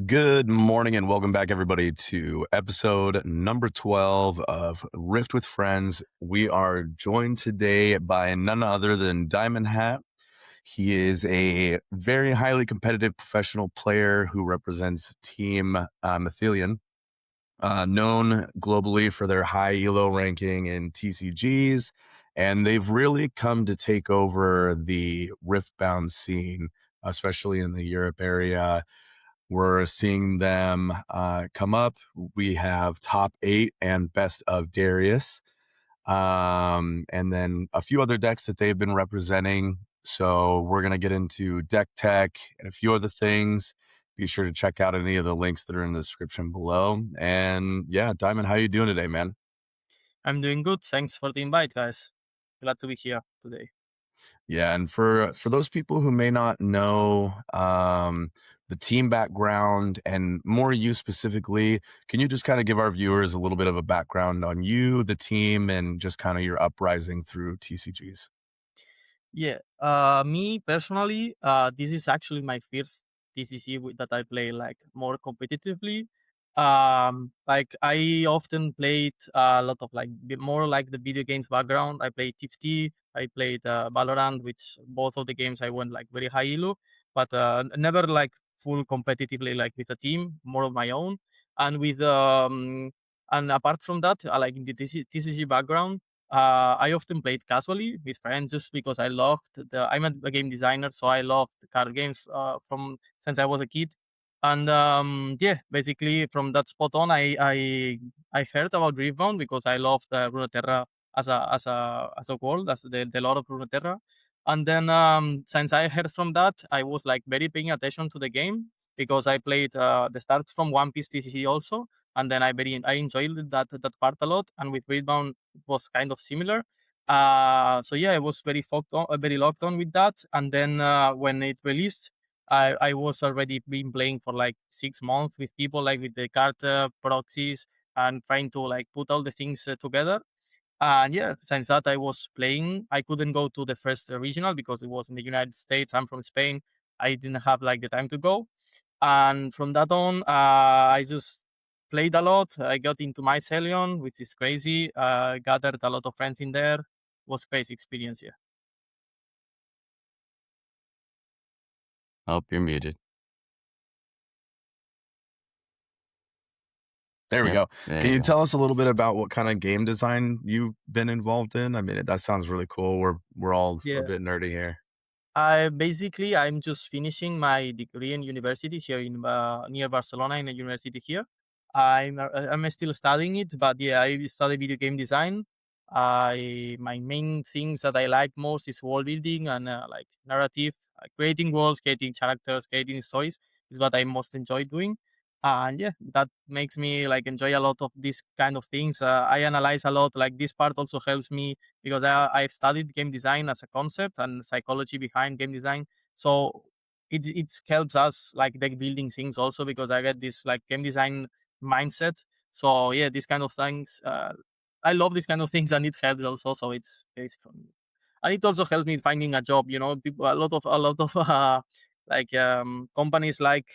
Good morning and welcome back, everybody, to episode number 12 of Rift with Friends. We are joined today by none other than DiamondHat. He is a very highly competitive professional player who represents Team Mathelion, known globally for their high ELO ranking in TCGs, and they've really come to take over the Riftbound scene, especially in the Europe area. We're seeing them come up. We have top 8 and best of Darius, and then a few other decks that they've been representing. So we're going to get into deck tech and a few other things. Be sure to check out any of the links that are in the description below. And yeah, Diamond, how you doing today, man? I'm doing good. Thanks for the invite, guys. Glad to be here today. Yeah, and for those people who may not know the team background and more you specifically, can you just kind of give our viewers a little bit of a background on you, the team, and just kind of your uprising through TCGs? Yeah, me personally, this is actually my first TCC that I play like more competitively. Like I often played a lot of like more like the video games background. I played TFT, I played Valorant, which both of the games I went like very high elo, but never like full competitively like with a team, more of my own. And with and apart from that, like in the TCG background. I often played casually with friends just because I loved I'm a game designer, so I loved the card games from since I was a kid. And yeah, basically from that spot on, I heard about Riftbound because I loved Runeterra as a world, as the lore of Runeterra. And then since I heard from that, I was like very paying attention to the game because I played the start from One Piece TCG also, and then I enjoyed that part a lot. And with Riftbound was kind of similar. So yeah, I was very locked on with that. And then when it released, I was already been playing for like 6 months with people like with the card proxies and trying to like put all the things together. And yeah, since that I was playing, I couldn't go to the first regional because it was in the United States. I'm from Spain. I didn't have like the time to go. And from that on, I just played a lot. I got into Mycelium, which is crazy. Gathered a lot of friends in there. Was crazy experience, yeah. Oh, you're muted. There we Yep, go. there Can you you go. tell us a little bit about what kind of game design you've been involved in? I mean, that sounds really cool. We're all a Yeah. bit nerdy here. I'm just finishing my degree in university here in near Barcelona in a university here. I'm still studying it, but yeah, I study video game design. I My main things that I like most is world building and like narrative, creating worlds, creating characters, creating stories is what I most enjoy doing. And yeah, that makes me like enjoy a lot of these kind of things. I analyze a lot. Like this part also helps me because I've studied game design as a concept and psychology behind game design. So it helps us like deck building things also because I get this like game design mindset. So yeah, these kind of things. I love these kind of things and it helps also. So it's basic for me. And it also helps me finding a job. You know, people a lot of like companies like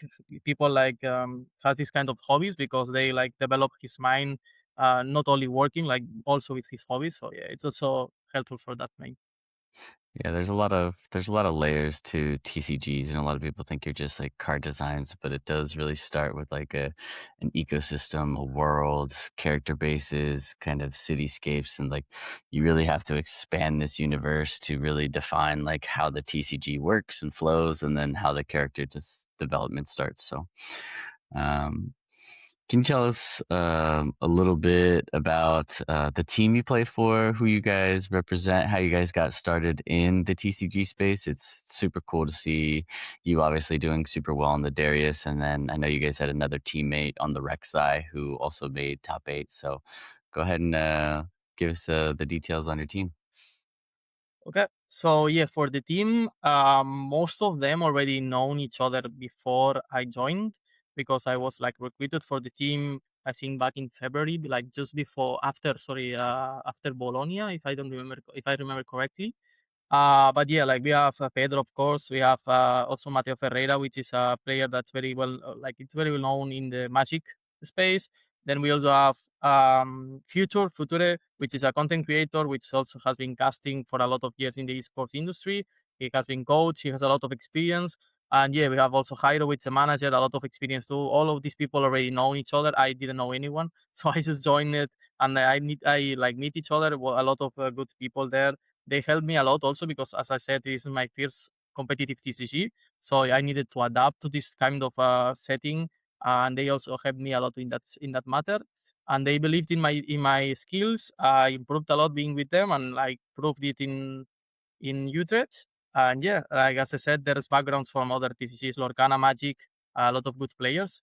people like has this kind of hobbies because they like develop his mind not only working, like also with his hobbies. So yeah, it's also helpful for that main. Yeah, there's a lot of layers to TCGs, and a lot of people think you're just like card designs, but it does really start with like an ecosystem, a world, character bases, kind of cityscapes, and like you really have to expand this universe to really define like how the TCG works and flows, and then how the character just development starts. So, um, can you tell us a little bit about the team you play for, who you guys represent, how you guys got started in the TCG space? It's super cool to see you obviously doing super well in the Darius, and then I know you guys had another teammate on the Rek'Sai who also made top 8. So go ahead and give us the details on your team. Okay. So yeah, for the team, most of them already known each other before I joined because I was like recruited for the team. I think back in February, like just before after sorry after Bologna, if I remember correctly. But yeah, like we have Pedro, of course. We have also Mateo Ferreira, which is a player that's very well, it's very well known in the Magic space. Then we also have Future, which is a content creator, which also has been casting for a lot of years in the esports industry. He has been coach. He has a lot of experience. And yeah, we have also Jairo, which is a manager, a lot of experience too. All of these people already know each other. I didn't know anyone, so I just joined it, and I like meet each other. Well, a lot of good people there. They helped me a lot also because, as I said, this is my first competitive TCG, so I needed to adapt to this kind of setting, and they also helped me a lot in that matter. And they believed in my skills. I improved a lot being with them, and like proved it in Utrecht. And yeah, like as I said, there's backgrounds from other TCGs, Lorcana, Magic, a lot of good players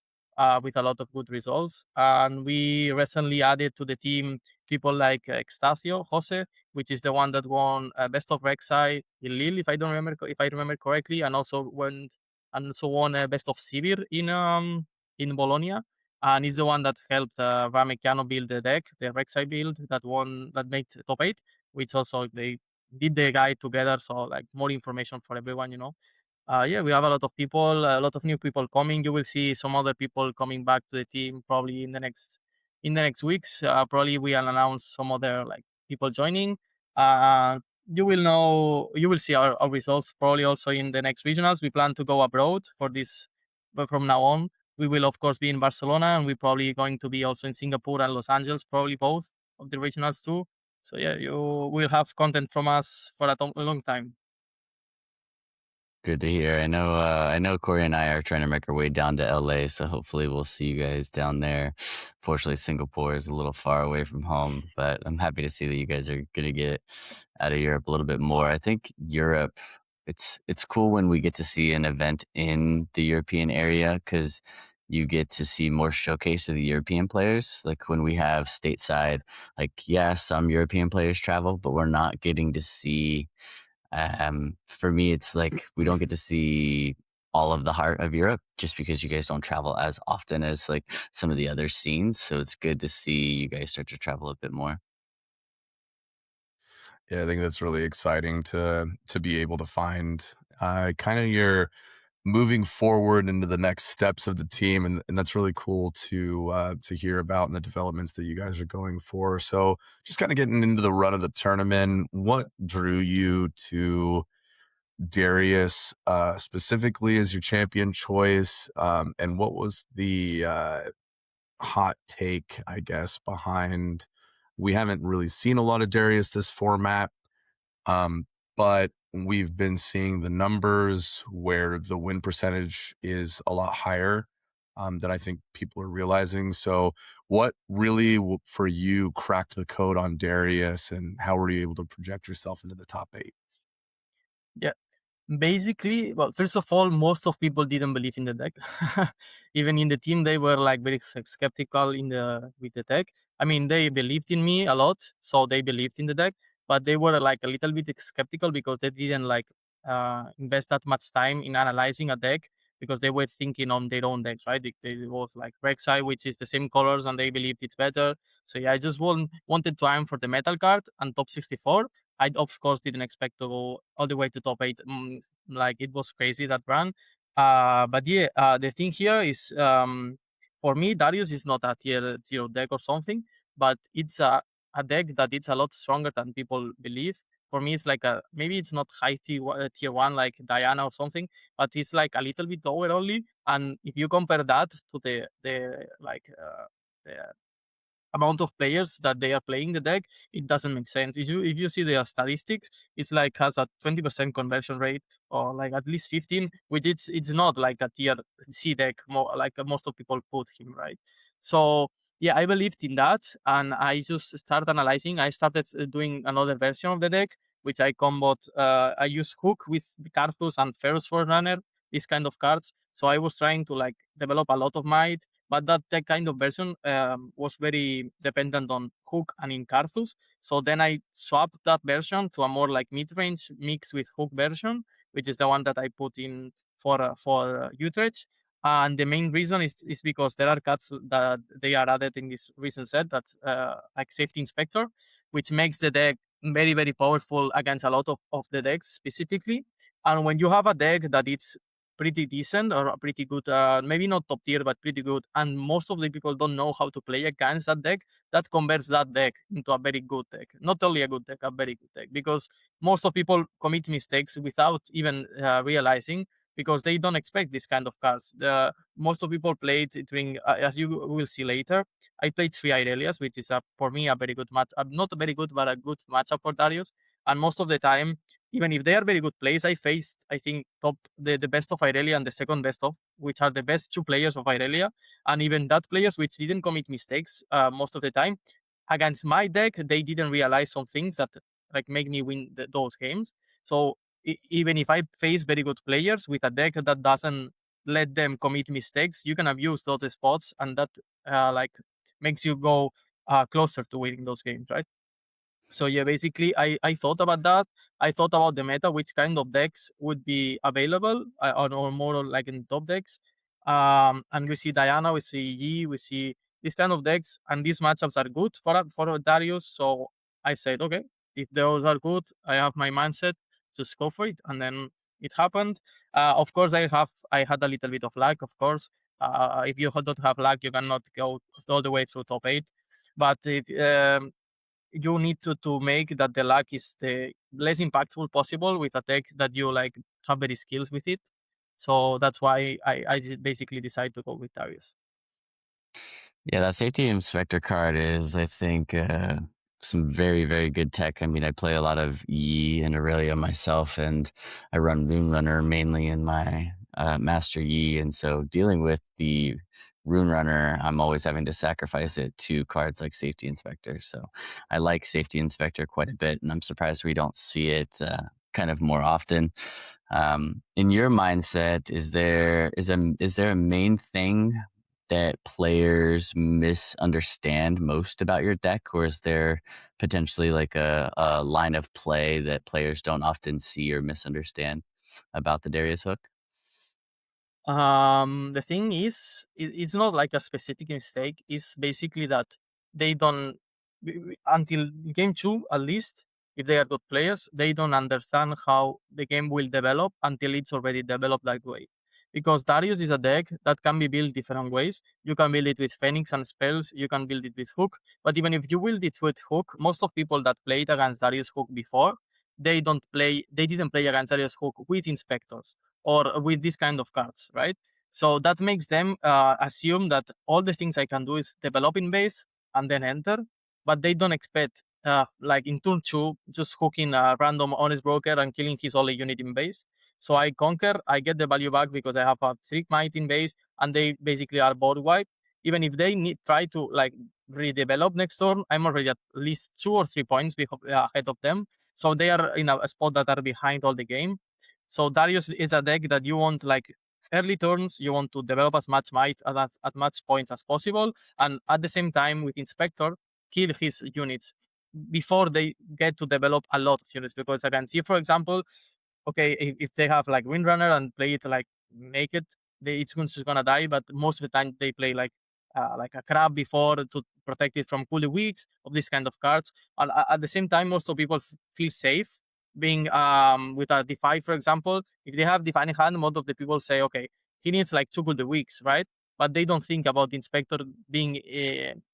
with a lot of good results. And we recently added to the team people like Estacio, Jose, which is the one that won Best of Rek'Sai in Lille, if I remember correctly, and also won Best of Sivir in Bologna. And he's the one that helped Ramekiano build the deck, the Rek'Sai build that made top 8, which also they did the guide together. So like more information for everyone. Yeah, we have a lot of people, a lot of new people coming. You will see some other people coming back to the team probably in the next weeks. Probably we'll announce some other like people joining. Uh, you will see our results probably also in the next regionals. We plan to go abroad for this, but from now on, we will of course be in Barcelona, and we're probably going to be also in Singapore and Los Angeles, probably both of the regionals too. So yeah, you will have content from us for a long time. Good to hear. I know Corey and I are trying to make our way down to LA, so hopefully we'll see you guys down there. Fortunately, Singapore is a little far away from home, but I'm happy to see that you guys are gonna get out of Europe a little bit more. I think Europe, it's cool when we get to see an event in the European area because you get to see more showcase of the European players. Like when we have stateside, like yeah, some European players travel, but we're not getting to see for me, it's like we don't get to see all of the heart of Europe just because you guys don't travel as often as like some of the other scenes. So it's good to see you guys start to travel a bit more. Yeah, I think that's really exciting to be able to find kind of your moving forward into the next steps of the team, and that's really cool to hear about and the developments that you guys are going for. So, just kind of getting into the run of the tournament, what drew you to Darius specifically as your champion choice, and what was the hot take, I guess, behind? We haven't really seen a lot of Darius this format, but we've been seeing the numbers where the win percentage is a lot higher than I think people are realizing. So, what really for you cracked the code on Darius, and how were you able to project yourself into the top 8? Yeah. Basically, well, first of all, most of people didn't believe in the deck. Even in the team, they were like very skeptical with the deck. I mean, they believed in me a lot, so they believed in the deck, but they were like a little bit skeptical because they didn't like invest that much time in analyzing a deck because they were thinking on their own decks, right? They was like Rek'Sai, which is the same colors, and they believed it's better. So yeah, I just wanted to aim for the metal card and top 64. I of course didn't expect to go all the way to top 8. Like it was crazy that run. But yeah, the thing here is for me, Darius is not a tier 0 deck or something, but it's a deck that it's a lot stronger than people believe. For me, it's like maybe it's not high tier 1 like Diana or something, but it's like a little bit lower only. And if you compare that to the amount of players that they are playing the deck, it doesn't make sense. If you see their statistics, it's like has a 20% conversion rate or like at least 15, which it's not like a tier C deck, more like most of people put him, right? So yeah, I believed in that, and I just started analyzing. I started doing another version of the deck, which I comboed. I use Hook with Karthus and Ferrous Forerunner, these kind of cards. So I was trying to like develop a lot of might, but that kind of version was very dependent on Hook and in Karthus. So then I swapped that version to a more like mid-range mix with Hook version, which is the one that I put in for Utrecht. And the main reason is because there are cards that they are added in this recent set that like Safety Inspector, which makes the deck very, very powerful against a lot of the decks specifically. And when you have a deck that it's pretty decent or pretty good, maybe not top tier, but pretty good, and most of the people don't know how to play against that deck, that converts that deck into a very good deck. Not only a good deck, a very good deck, because most of people commit mistakes without even realizing, because they don't expect this kind of cards. Most of people played during, as you will see later, I played 3 Irelias, which is for me a very good match. Not very good, but a good matchup for Darius. And most of the time, even if they are very good plays, I faced, I think, the best of Irelia and the second best of, which are the best 2 players of Irelia. And even that players which didn't commit mistakes most of the time. Against my deck, they didn't realize some things that like make me win those games. So even if I face very good players with a deck that doesn't let them commit mistakes, you can abuse those spots, and that like makes you go closer to winning those games, right? So yeah, basically, I thought about that. I thought about the meta, which kind of decks would be available, or more like in top decks. And we see Diana, we see Yi, we see these kind of decks, and these matchups are good for Darius. So I said, okay, if those are good, I have my mindset, just go for it. And then it happened. Of course, I had a little bit of luck. Of course, if you don't have luck, you cannot go all the way through top 8. But if you need to make that the luck is the less impactful possible with a tech that you like have very skills with it. So that's why I basically decided to go with Darius. Yeah, that safety inspector card is, I think, some very, very good tech. I mean, I play a lot of Yi and Aurelia myself, and I run Rune Runner mainly in my Master Yi. And so dealing with the Rune Runner, I'm always having to sacrifice it to cards like Safety Inspector. So I like Safety Inspector quite a bit, and I'm surprised we don't see it kind of more often. In your mindset, is there a main thing that players misunderstand most about your deck, or is there potentially like a line of play that players don't often see or misunderstand about the Darius Hook? The thing is, it's not like a specific mistake. It's basically that they don't until game 2 at least. If they are good players, they don't understand how the game will develop until it's already developed that way. Because Darius is a deck that can be built different ways. You can build it with Phoenix and spells. You can build it with Hook. But even if you build it with Hook, most of people that played against Darius Hook before, they didn't play against Darius Hook with inspectors or with this kind of cards, right? So that makes them assume that all the things I can do is develop in base and then enter, but they don't expect like in turn 2 just hooking a random honest broker and killing his only unit in base. So I conquer, I get the value back because I have a 3 might in base, and they basically are board wipe. Even if they try to like redevelop next turn, I'm already at least 2 or 3 points ahead of them. So they are in a spot that are behind all the game. So Darius is a deck that you want like early turns, you want to develop as much might at much points as possible, and at the same time with Inspector, kill his units before they get to develop a lot of units. Because I can see, for example, okay, if they have like Windrunner and play it like naked, it's just gonna die. But most of the time they play like a crab before to protect it from cool weeks of this kind of cards. And at the same time, most of people feel safe being with a Defy, for example. If they have Defining Hand, most of the people say, okay, he needs like 2 good weeks, right? But they don't think about the Inspector being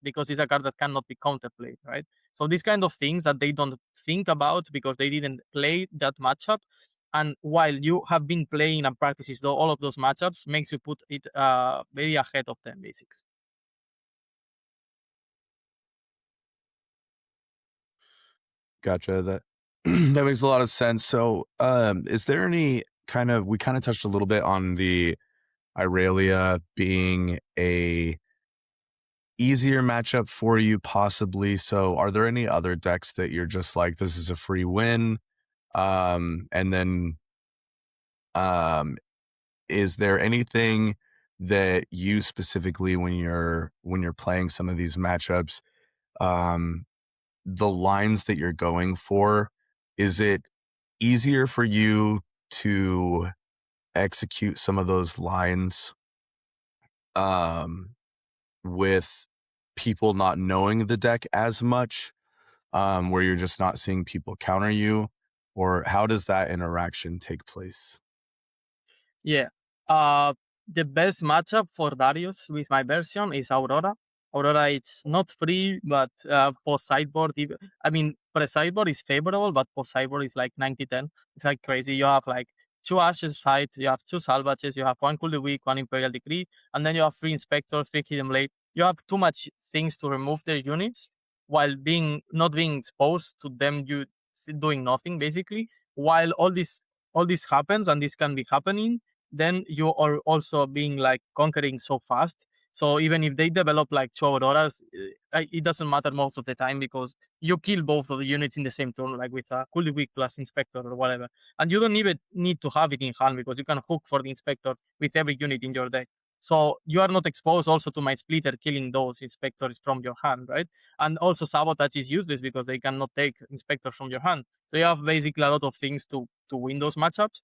because it's a card that cannot be counterplayed, right? So these kind of things that they don't think about because they didn't play that matchup. And while you have been playing and practices all of those matchups, makes you put it very ahead of them, basically. Gotcha. That that makes a lot of sense. So, is there any we kind of touched a little bit on the Irelia being a easier matchup for you, possibly. So, are there any other decks that you're just like, this is a free win? And then, is there anything that you specifically, when you're playing some of these matchups, the lines that you're going for, is it easier for you to execute some of those lines with people not knowing the deck as much, where you're just not seeing people counter you, or how does that interaction take place? Yeah. The best matchup for Darius with my version is Aurora. Aurora, it's not free, but post sideboard. I mean, pre sideboard is favorable, but post sideboard is like 90-10. It's like crazy. You have like 2 Ashes side, you have 2 Salvages, you have 1 Cool the Weak, 1 Imperial Decree, and then you have 3 Inspectors, 3 Hidden Blade. You have too much things to remove their units while not being exposed to them you doing nothing basically. While all this happens and this can be happening, then you are also being like conquering so fast. So even if they develop like 2 Auroras, it doesn't matter most of the time because you kill both of the units in the same turn, like with a Cool Weak plus Inspector or whatever. And you don't even need to have it in hand because you can hook for the Inspector with every unit in your deck. So you are not exposed also to my splitter killing those inspectors from your hand, right? And also sabotage is useless because they cannot take inspector from your hand. So you have basically a lot of things to win those matchups,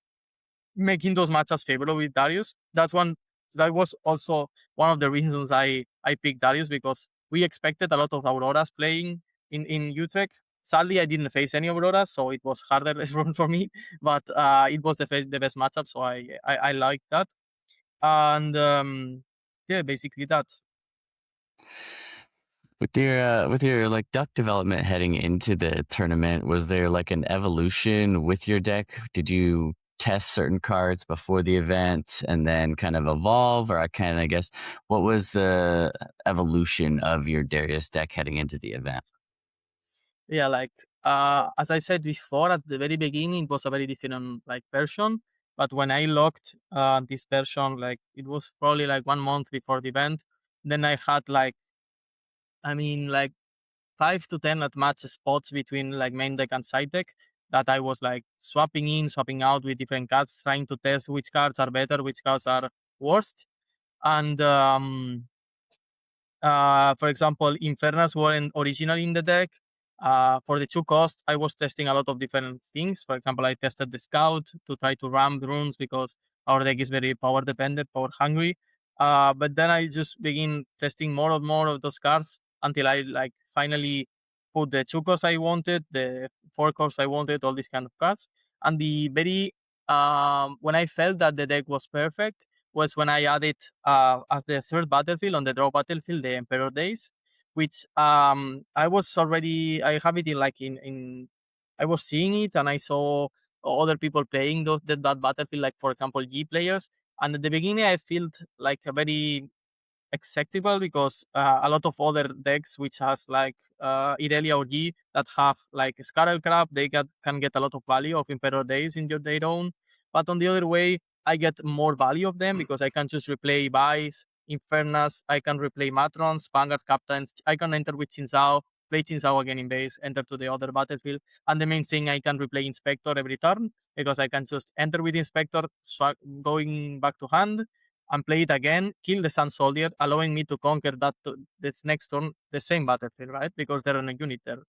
making those matchups favorable with Darius. That was also one of the reasons I picked Darius, because we expected a lot of Auroras playing in Utrecht. Sadly, I didn't face any Auroras, so it was harder for me. But it was the best matchup, so I liked that. And yeah, basically that. With your like duck development heading into the tournament, was there like an evolution with your deck? Did you test certain cards before the event and then kind of evolve, or I guess what was the evolution of your Darius deck heading into the event? Yeah, like as I said before, at the very beginning, it was a very different like version. But when I locked this version, like it was probably like 1 month before the event, then I had like, I mean, like 5 to 10 at match spots between like main deck and side deck that I was like swapping in, swapping out with different cards, trying to test which cards are better, which cards are worst. And for example, Infernas weren't originally in the deck. For the 2 costs, I was testing a lot of different things. For example, I tested the Scout to try to ram the runes because our deck is very power dependent, power hungry. But then I just begin testing more and more of those cards until I like finally put the 2 costs I wanted, the 4 costs I wanted, all these kind of cards. And the very when I felt that the deck was perfect was when I added as the third battlefield on the draw battlefield, the Emperor Days, which I was already, I have it in like in I was seeing it and I saw other people playing that battlefield, like for example G players. And at the beginning, I felt like a very acceptable because a lot of other decks which has like Irelia or G that have like Scarlet Crab, can get a lot of value of Emperor Days in their own. But on the other way, I get more value of them because I can just replay Vice, Infernas, I can replay Matrons, Vanguard Captains, I can enter with Xin play Xin again in base, enter to the other battlefield. And the main thing, I can replay Inspector every turn because I can just enter with Inspector, going back to hand, and play it again, kill the Sun Soldier, allowing me to conquer this next turn the same battlefield, right? Because they're on a unit there.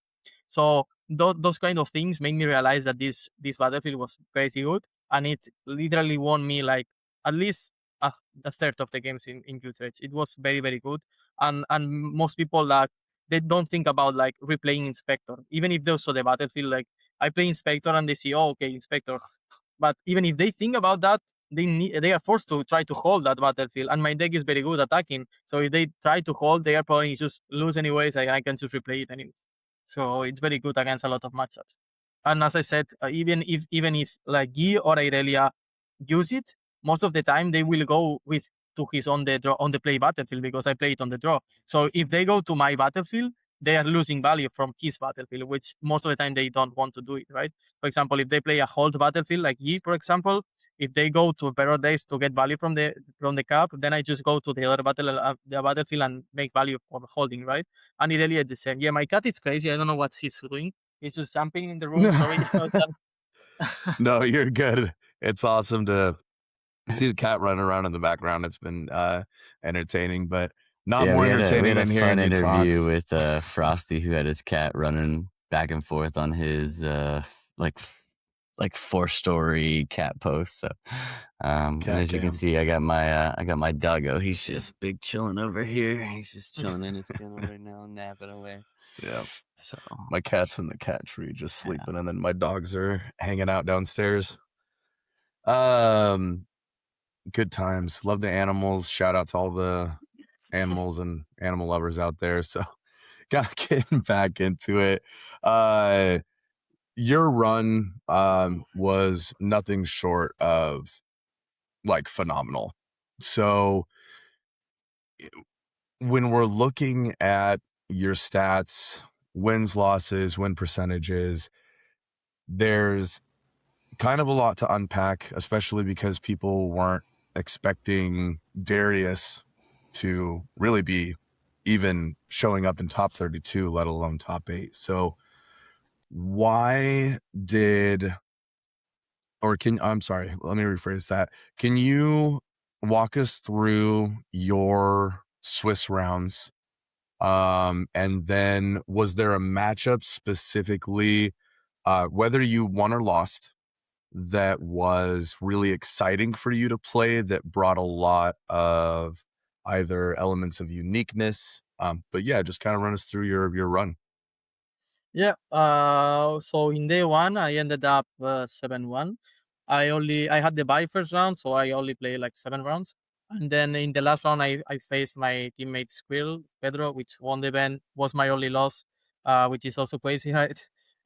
So those kind of things made me realize that this battlefield was crazy good, and it literally won me like at least a third of the games in Utrecht. It was very very good, and most people like they don't think about like replaying Inspector, even if they saw the battlefield. Like I play Inspector and they see, oh okay, Inspector, but even if they think about that, they are forced to try to hold that battlefield. And my deck is very good attacking, so if they try to hold, they are probably just lose anyways. I can just replay it anyways. So it's very good against a lot of matchups. And as I said, even if like Guy or Irelia use it, most of the time they will go with to his on the draw on the play battlefield because I play it on the draw. So if they go to my battlefield, they are losing value from his battlefield, which most of the time they don't want to do it, right? For example, if they play a hold battlefield like Yi, for example, if they go to Paradise to get value from the cap, then I just go to the other the battlefield and make value for holding, right? And it really is the same. Yeah, my cat is crazy. I don't know what he's doing. He's just jumping in the room. Sorry about that. No, you're good. It's awesome to see the cat running around in the background. It's been entertaining, but not Yeah, more we had entertaining a than hearing fun you interview talk. with Frosty, who had his cat running back and forth on his like like 4-story cat post. So, and Cat as you can cam. see, I got my doggo. He's just big chilling over here. He's just chilling in his kennel right now, napping away. Yeah. So My cat's in the cat tree just sleeping, and then my dogs are hanging out downstairs. Good times. Love the animals. Shout out to all the animals and animal lovers out there. So kind of getting back into it. Your run was nothing short of like phenomenal. So when we're looking at your stats, wins, losses, win percentages, there's kind of a lot to unpack, especially because people weren't expecting Darius to really be even showing up in top 32, let alone top 8. So why did, or can, I'm sorry, let me rephrase that. Can you walk us through your Swiss rounds? And then was there a matchup specifically, whether you won or lost, that was really exciting for you to play, that brought a lot of either elements of uniqueness? But yeah, just kind of run us through your run. Yeah. So in day one, I ended up 7-1. I had the bye first round, so I only played like 7 rounds. And then in the last round, I faced my teammate Squirrel Pedro, which won the event. Was my only loss, which is also crazy, right?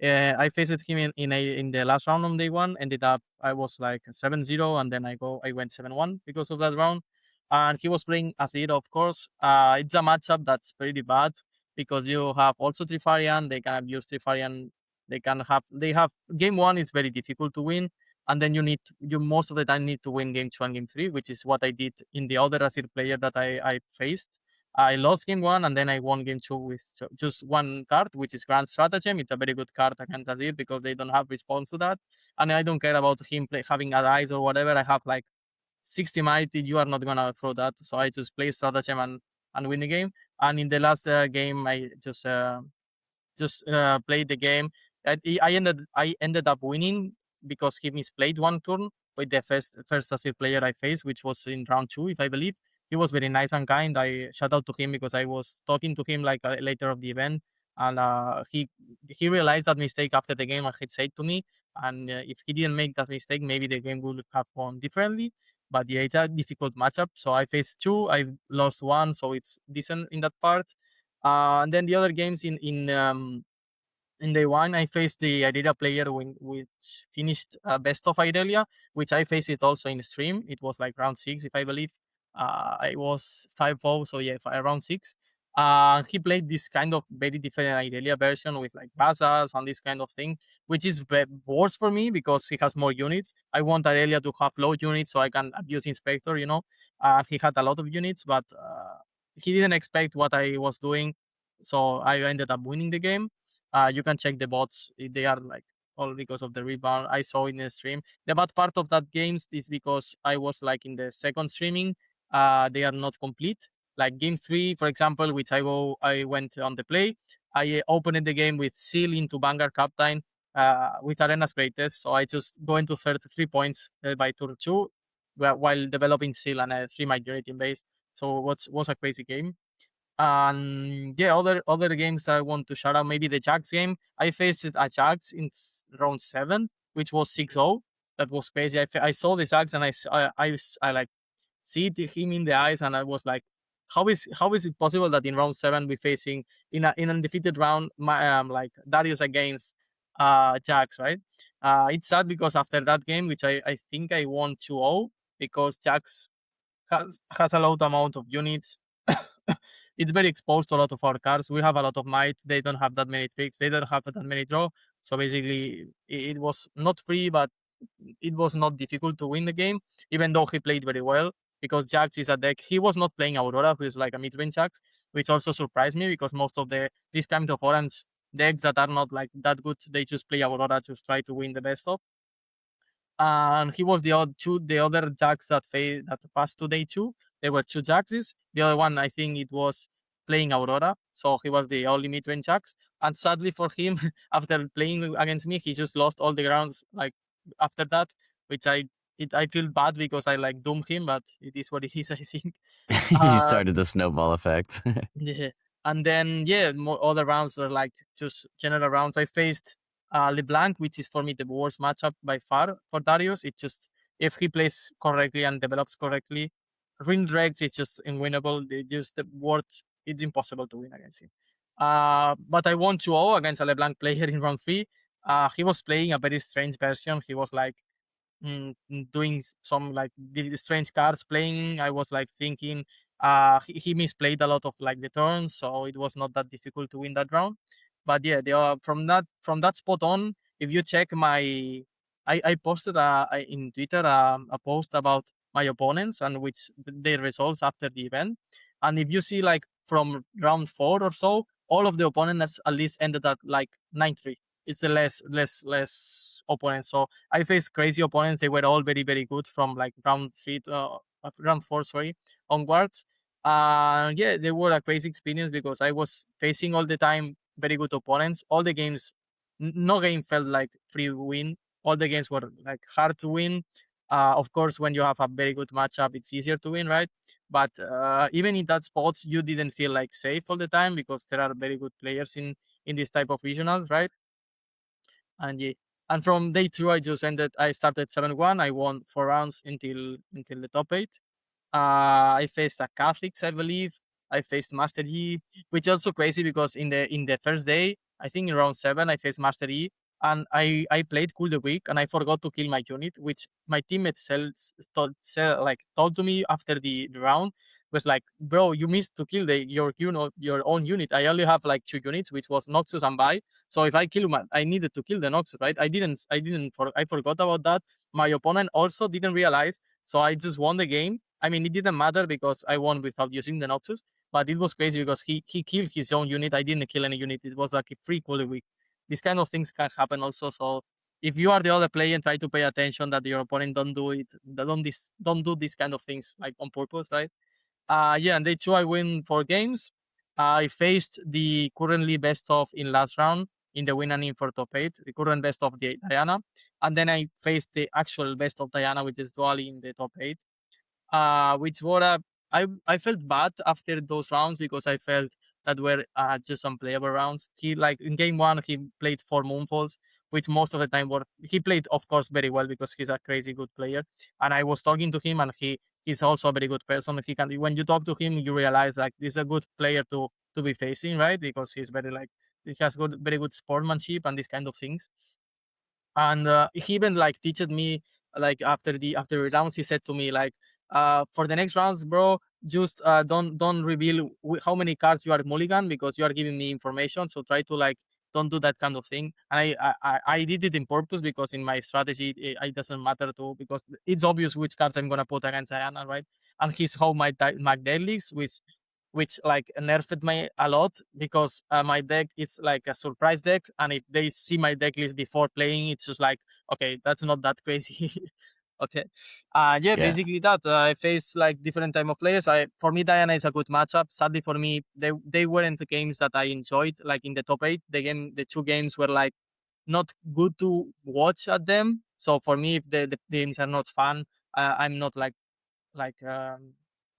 I faced him in the last round on day one. Ended up I was like 7-0, and then I went 7-1 because of that round. And he was playing Azir, of course. It's a matchup that's pretty bad because you have also Trifarian. They can abuse Trifarian. They have game one is very difficult to win, and then you most of the time need to win game 2 and game 3, which is what I did in the other Azir player that I faced. I lost game 1 and then I won game 2 with just one card, which is Grand Stratagem. It's a very good card against Azir because they don't have response to that, and I don't care about him having a dice or whatever. I have like 60 mighty, you are not gonna throw that. So I just play stratagem and win the game. And in the last game, I just played the game. I ended up winning because he misplayed one turn with the first Asir player I faced, which was in round 2, if I believe. He was very nice and kind. I shout out to him because I was talking to him like later of the event, and he realized that mistake after the game and he said to me. And if he didn't make that mistake, maybe the game would have gone differently. But yeah, it's a difficult matchup. So I faced 2, I lost 1, so it's decent in that part. And then the other games in day one, I faced the Irelia player which finished best of Irelia, which I faced it also in stream. It was like round 6, if I believe. I was 5-0, so yeah, round 6. He played this kind of very different Irelia version with like Bazas and this kind of thing, which is worse for me because he has more units. I want Irelia to have low units so I can abuse Inspector, you know. He had a lot of units, but he didn't expect what I was doing. So I ended up winning the game. You can check the bots; they are like all because of the rebound. I saw in the stream. The bad part of that games is because I was like in the second streaming. They are not complete. Like game 3, for example, which I went on the play. I opened the game with Seal into Vanguard Captain with Arena's greatest. So I just go into 33 points by turn 2 while developing Seal and 3 majority in base. So was a crazy game. And yeah, other games I want to shout out, maybe the Jax game. I faced it at Jax in round 7, which was 6-0. That was crazy. I saw the Jax and I like see him in the eyes, and I was like, how is it possible that in round 7 we facing in an undefeated round, like Darius against Jax, right? It's sad because after that game, which I think I won 2-0 because Jax has a lot amount of units. It's very exposed to a lot of our cards. We have a lot of might. They don't have that many tricks. They don't have that many draw. So basically, it was not free, but it was not difficult to win the game, even though he played very well. Because Jax is a deck. He was not playing Aurora, who is like a mid-range Jax, which also surprised me because most of these kind of orange decks that are not like that good, they just play Aurora to try to win the best of. And he was the other Jax that passed to day 2. There were 2 Jaxes. The other one, I think it was playing Aurora, so he was the only mid-range Jax. And sadly for him, after playing against me, he just lost all the grounds like after that, which I feel bad because I like doomed him, but it is what it is, I think. You started the snowball effect. Yeah. And then, more other rounds were like just general rounds. I faced LeBlanc, which is for me the worst matchup by far for Darius. It just, if he plays correctly and develops correctly, Rex is just unwinnable. They just the word, it's impossible to win against him. But I won 2-0 against a LeBlanc player in round 3. He was playing a very strange version. He was like doing some like strange cards playing. I was like thinking he misplayed a lot of like the turns, so it was not that difficult to win that round. But yeah, they are from that spot on. If you check my, I posted in Twitter a post about my opponents and which their results after the event. And if you see like from round 4 or so, all of the opponents at least ended at like 9-3. It's the less opponents. So I faced crazy opponents. They were all very, very good from like round 3 to round 4, sorry, onwards. Yeah, they were a crazy experience because I was facing all the time very good opponents. All the games, no game felt like free win. All the games were like hard to win. Of course, when you have a very good matchup, it's easier to win, right? But even in that spots, you didn't feel like safe all the time because there are very good players in this type of regionals, right? And yeah, and from day 2, I started 7-1. I won 4 rounds until the top 8. I faced a Catholics, I believe. I faced Master E, which is also crazy because in the first day, I think in round 7, I faced Master E, and I played Cool the Week, and I forgot to kill my unit, which my teammates told to me after the round. Was like, bro, you missed to kill your own unit. I only have like 2 units, which was Noxus and Vi. So if I I needed to kill the Noxus, right? I forgot about that. My opponent also didn't realize, so I just won the game. I mean, it didn't matter because I won without using the Noxus, but it was crazy because he killed his own unit. I didn't kill any unit. It was like a free Cool week. These kind of things can happen also. So if you are the other player and try to pay attention that your opponent don't do it, don't do these kind of things like on purpose, right? Yeah, and day 2 I win 4 games. I faced the currently best of in last round in the win and in for top 8, the current best of the Diana, and then I faced the actual best of Diana, which is Duali in the top 8. Which were I felt bad after those rounds because I felt that were just unplayable rounds. He like in game 1 he played 4 moonfalls, which most of the time were he played of course very well because he's a crazy good player. And I was talking to him and he's also a very good person. He can when you talk to him you realize like this is a good player to be facing, right? Because he's very like he has very good sportsmanship and these kind of things. And he even like teached me like after the rounds he said to me like for the next rounds bro just don't reveal how many cards you are mulligan because you are giving me information, so try to like don't do that kind of thing. And I did it in purpose because in my strategy it doesn't matter too because it's obvious which cards I'm gonna put against Diana, right? And he's how my deck leaks which like nerfed me a lot because my deck is like a surprise deck, and if they see my deck list before playing, it's just like, okay, that's not that crazy. Okay, yeah, basically that. I face like different type of players. For me, Diana is a good matchup. Sadly for me, they weren't the games that I enjoyed. Like in the top 8, the 2 games were like not good to watch at them. So for me, if the games are not fun, I'm not like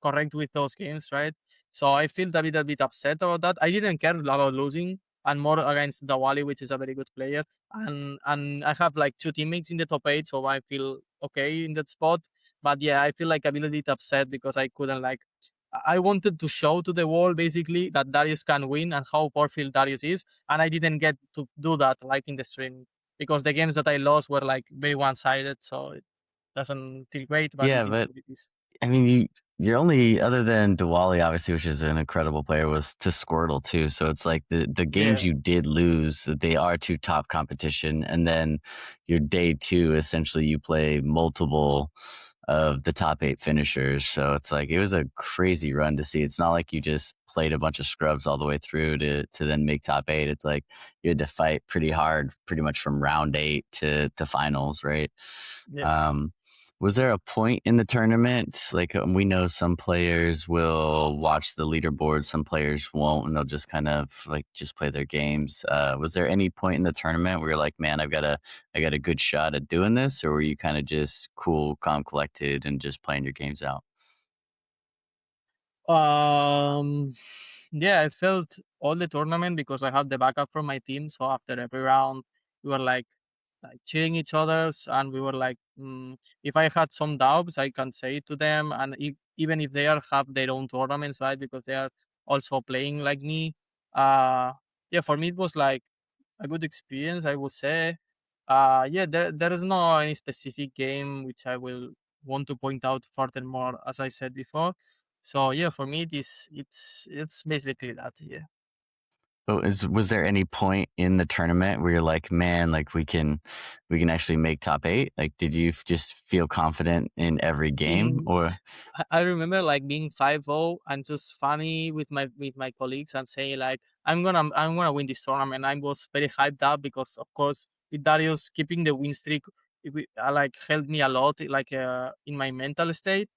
correct with those games, right? So I feel a little bit upset about that. I didn't care about losing and more against Dawali, which is a very good player. And I have like 2 teammates in the top 8, so I feel okay in that spot. But yeah, I feel like a little bit upset because I couldn't like I wanted to show to the world basically that Darius can win and how powerful Darius is, and I didn't get to do that like in the stream because the games that I lost were like very one-sided, so it doesn't feel great, but Yeah, it is but what it is. I mean, you're only other than Diwali, obviously, which is an incredible player, was to Squirtle too. So it's like the games Yeah. you did lose, they are to top competition, and then your day 2, essentially, you play multiple of the top 8 finishers. So it's like it was a crazy run to see. It's not like you just played a bunch of scrubs all the way through to then make top 8. It's like you had to fight pretty hard, pretty much from round 8 to finals, right? Yeah. Was there a point in the tournament? Like we know some players will watch the leaderboard, some players won't, and they'll just kind of like just play their games. Was there any point in the tournament where you're like, man, I got a good shot at doing this, or were you kind of just cool, calm, collected, and just playing your games out? Yeah, I felt all the tournament because I had the backup from my team. So after every round, we were like cheering each others, and we were like, if I had some doubts, I can say it to them, and even if they are have their own tournaments, right? Because they are also playing like me. Uh, yeah, for me it was like a good experience, I would say. Yeah, there is no any specific game which I will want to point out furthermore, as I said before. So yeah, for me, it's basically that. Yeah. So was there any point in the tournament where you're like, man, like we can actually make top 8? Like, did you just feel confident in every game, In or? I remember like being 5-0 and just funny with my colleagues and saying like I'm gonna win this tournament. I was very hyped up because of course with Darius keeping the win streak, like helped me a lot like in my mental state.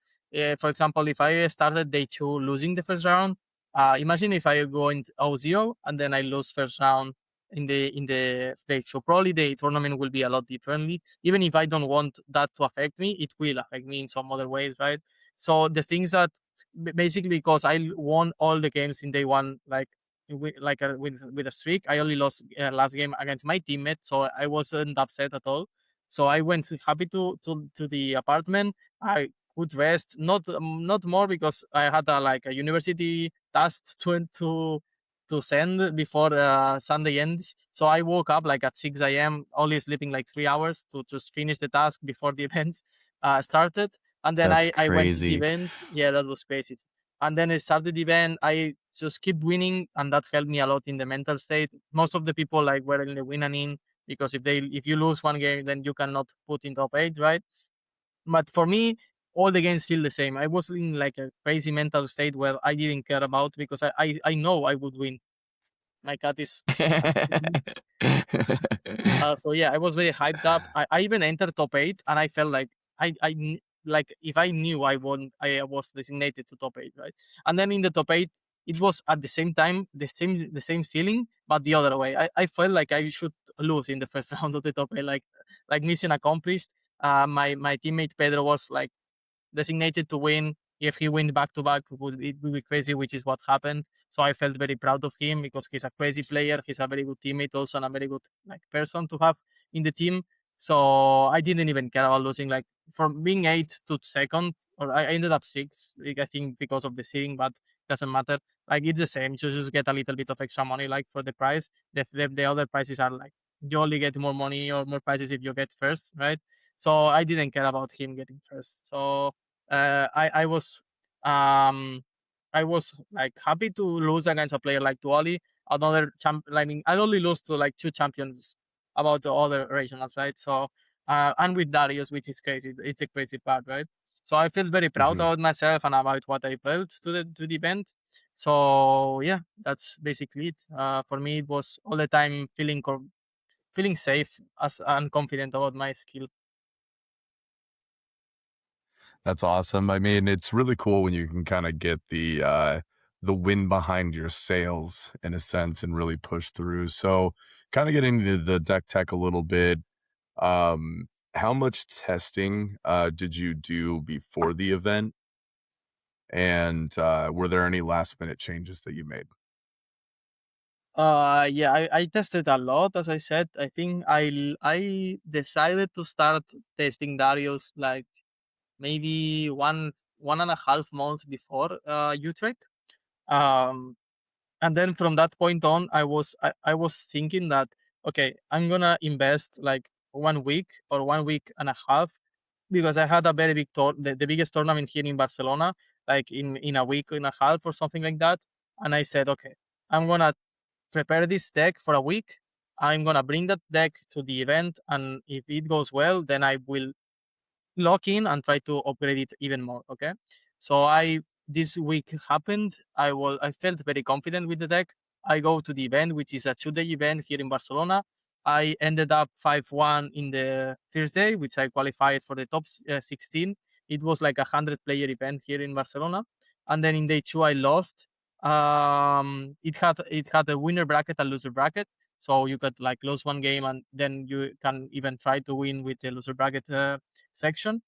For example, if I started day 2 losing the first round, imagine if I go in 0-0 and then I lose first round in the day. So probably the tournament will be a lot differently. Even if I don't want that to affect me, it will affect me in some other ways, right? So the things that basically because I won all the games in day 1, like with a streak, I only lost last game against my teammate, so I wasn't upset at all. So I went happy to the apartment. I could rest, not more because I had like a university task to send before Sunday ends. So I woke up like at 6 a.m., only sleeping like 3 hours to just finish the task before the events started. And then That's I went to the crazy. event. Yeah, that was crazy. And then I started the event. I just keep winning, and that helped me a lot in the mental state. Most of the people like were in the winning because if you lose one game, then you cannot put in top 8, right? But for me, all the games feel the same. I was in like a crazy mental state where I didn't care about because I know I would win. My cat is so yeah, I was very hyped up. I even entered top 8, and I felt like like if I knew I won, I was designated to top 8, right? And then in the top 8, it was at the same time the same feeling, but the other way. I felt like I should lose in the first round of the top 8, like mission accomplished. My teammate Pedro was like designated to win. If he wins back to back, it would be crazy, which is what happened. So I felt very proud of him because he's a crazy player. He's a very good teammate, also, and a very good like person to have in the team. So I didn't even care about losing. Like from being 8 to second, or I ended up 6. Like, I think because of the seeding, but doesn't matter. Like it's the same. You just get a little bit of extra money, like for the prize. The other prices are like you only get more money or more prizes if you get first, right? So I didn't care about him getting first. So I um I was like happy to lose against a player like Tuali. Another champ. I mean, I only lost to like 2 champions about the other regionals, right? So and with Darius, which is crazy. It's a crazy part, right? So I feel very proud Mhm. about myself and about what I built to the event. So yeah, that's basically it. For me, it was all the time feeling safe as and confident about my skill. That's awesome. I mean, it's really cool when you can kind of get the wind behind your sails in a sense and really push through. So, kind of getting into the deck tech a little bit. How much testing did you do before the event? And were there any last minute changes that you made? Yeah, I tested a lot, as I said. I think I decided to start testing Darius like maybe one and a half months before Utrecht. Um, and then from that point on, I was thinking that okay, I'm gonna invest like 1 week or 1 week and a half because I had a very big the biggest tournament here in Barcelona, like in a week and a half or something like that. And I said, okay, I'm gonna prepare this deck for a week. I'm gonna bring that deck to the event, and if it goes well, then I will lock in and try to upgrade it even more. Okay, so I this week happened. I felt very confident with the deck. I go to the event, which is a 2-day event here in Barcelona. I ended up 5-1 in the first day, which I qualified for the top 16. It was like a 100-player event here in Barcelona. And then in day 2, I lost. It had a winner bracket and loser bracket. So you could like lose one game and then you can even try to win with the loser bracket section.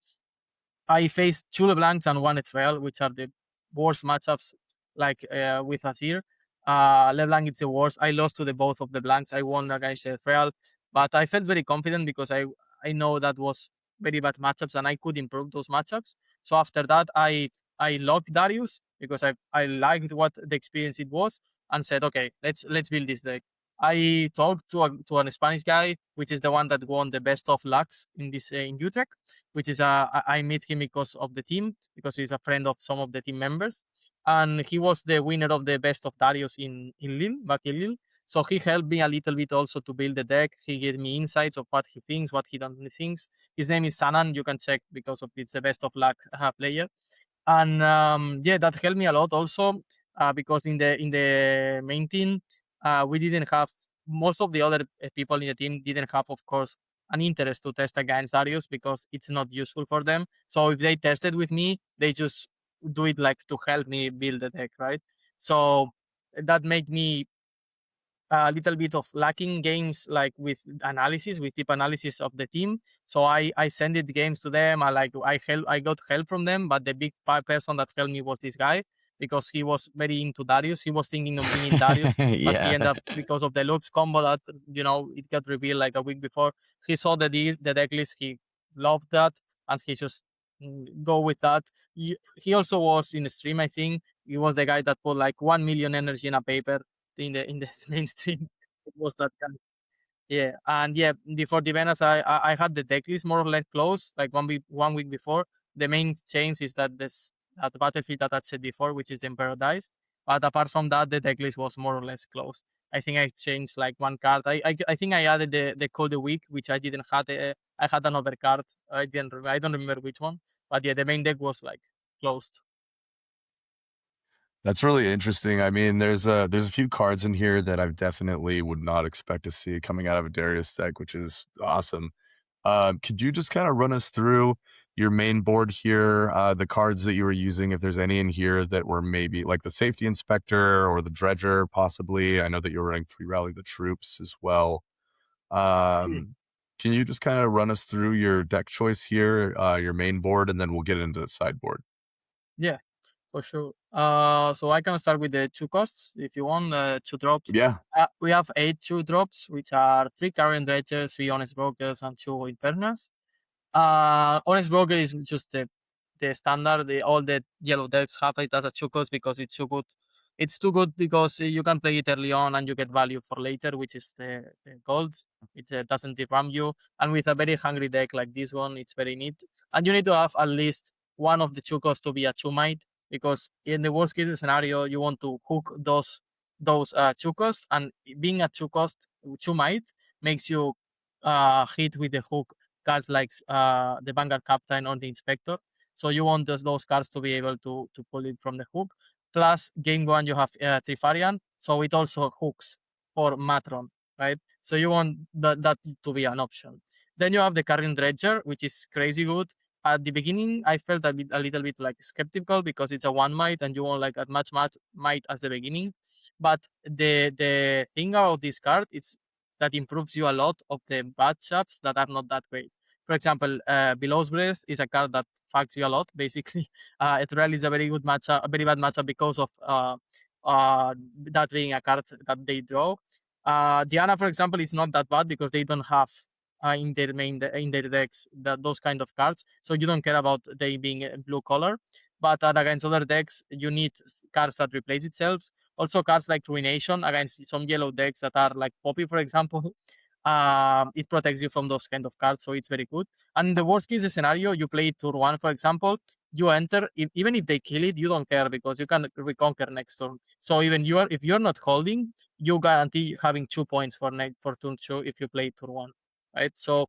I faced two LeBlancs and one Etrell, which are the worst matchups like with Azir. LeBlanc is the worst. I lost to the both of the blanks. I won against Etrell, but I felt very confident because I know that was very bad matchups and I could improve those matchups. So after that, I locked Darius because I liked what the experience it was and said, okay, let's build this deck. I talked to a Spanish guy, which is the one that won the best of lucks in this in Utrecht, which is I met him because of the team, because he's a friend of some of the team members, and he was the winner of the best of Darius in Lille, back in Lille. So he helped me a little bit also to build the deck. He gave me insights of what he thinks, what he doesn't think. His name is Sanan. You can check because of it's the best of luck player, and yeah, that helped me a lot also because in the main team we didn't have most of the other people in the team didn't have, of course, an interest to test against Darius because it's not useful for them. So if they tested with me, they just do it like to help me build the deck, right? So that made me a little bit of lacking games like with analysis, with deep analysis of the team. So I sent it games to them. I got help from them, but the big person that helped me was this guy because he was very into Darius. He was thinking of bringing Darius, but he Yeah. ended up because of the Lux combo that it got revealed like a week before. He saw the deck list, he loved that, and he just go with that. He also was in the stream. I think he was the guy that put like 1 million energy in a paper in the mainstream. It was that guy. Yeah, and yeah, before the Venas, I had the deck list more or less close, like 1 week before. The main change is that that battlefield that I said before, which is the Emperor dies. But apart from that, the deck list was more or less close. I think I changed like one card. I think I added the Code the Week, which I didn't have. I had another card. I don't remember which one. But yeah, the main deck was like closed. That's really interesting. I mean, there's a few cards in here that I definitely would not expect to see coming out of a Darius deck, which is awesome. Could you just kind of run us through your main board here, the cards that you were using, if there's any in here that were maybe like the Safety Inspector or the Dredger, possibly? I know that you're running 3 Rally the Troops as well. Can you just kind of run us through your deck choice here, your main board, and then we'll get into the sideboard? Yeah, for sure. So I can start with the 2 costs if you want, 2 drops. Yeah. We have 8 2 drops, which are 3 Carrion Dredgers, 3 Honest Brokers, and 2 Infernas. Honest Broker is just the standard. All the yellow decks have it as a 2 cost because it's so good. It's too good because you can play it early on and you get value for later, which is the gold. It doesn't deram you. And with a very hungry deck like this one, it's very neat. And you need to have at least one of the 2 costs to be a 2 might, because in the worst case scenario, you want to hook those 2 costs, and being a 2 cost 2 might makes you hit with the hook cards like the Vanguard Captain or the Inspector. So you want those cards to be able to pull it from the hook. Plus, game 1 you have Trifarian, so it also hooks for Matron, right? So you want that to be an option. Then you have the Carrion Dredger, which is crazy good. At the beginning, I felt a little bit like skeptical because it's a 1 might and you want like as much might as the beginning. But the thing about this card is that improves you a lot of the matchups that are not that great. For example, Below's Breath is a card that fucks you a lot, basically. Etrell is a very good matchup, a very bad matchup because of that being a card that they draw. Diana, for example, is not that bad because they don't have in their decks those kind of cards, so you don't care about they being blue color. But against other decks, you need cards that replace itself. Also, cards like Ruination against some yellow decks that are like Poppy, for example. It protects you from those kind of cards, so it's very good. And in the worst case scenario, you play turn 1, for example, you enter, even if they kill it, you don't care because you can reconquer next turn. So even if you're not holding, you guarantee having 2 points for turn 2 if you play turn 1, right? So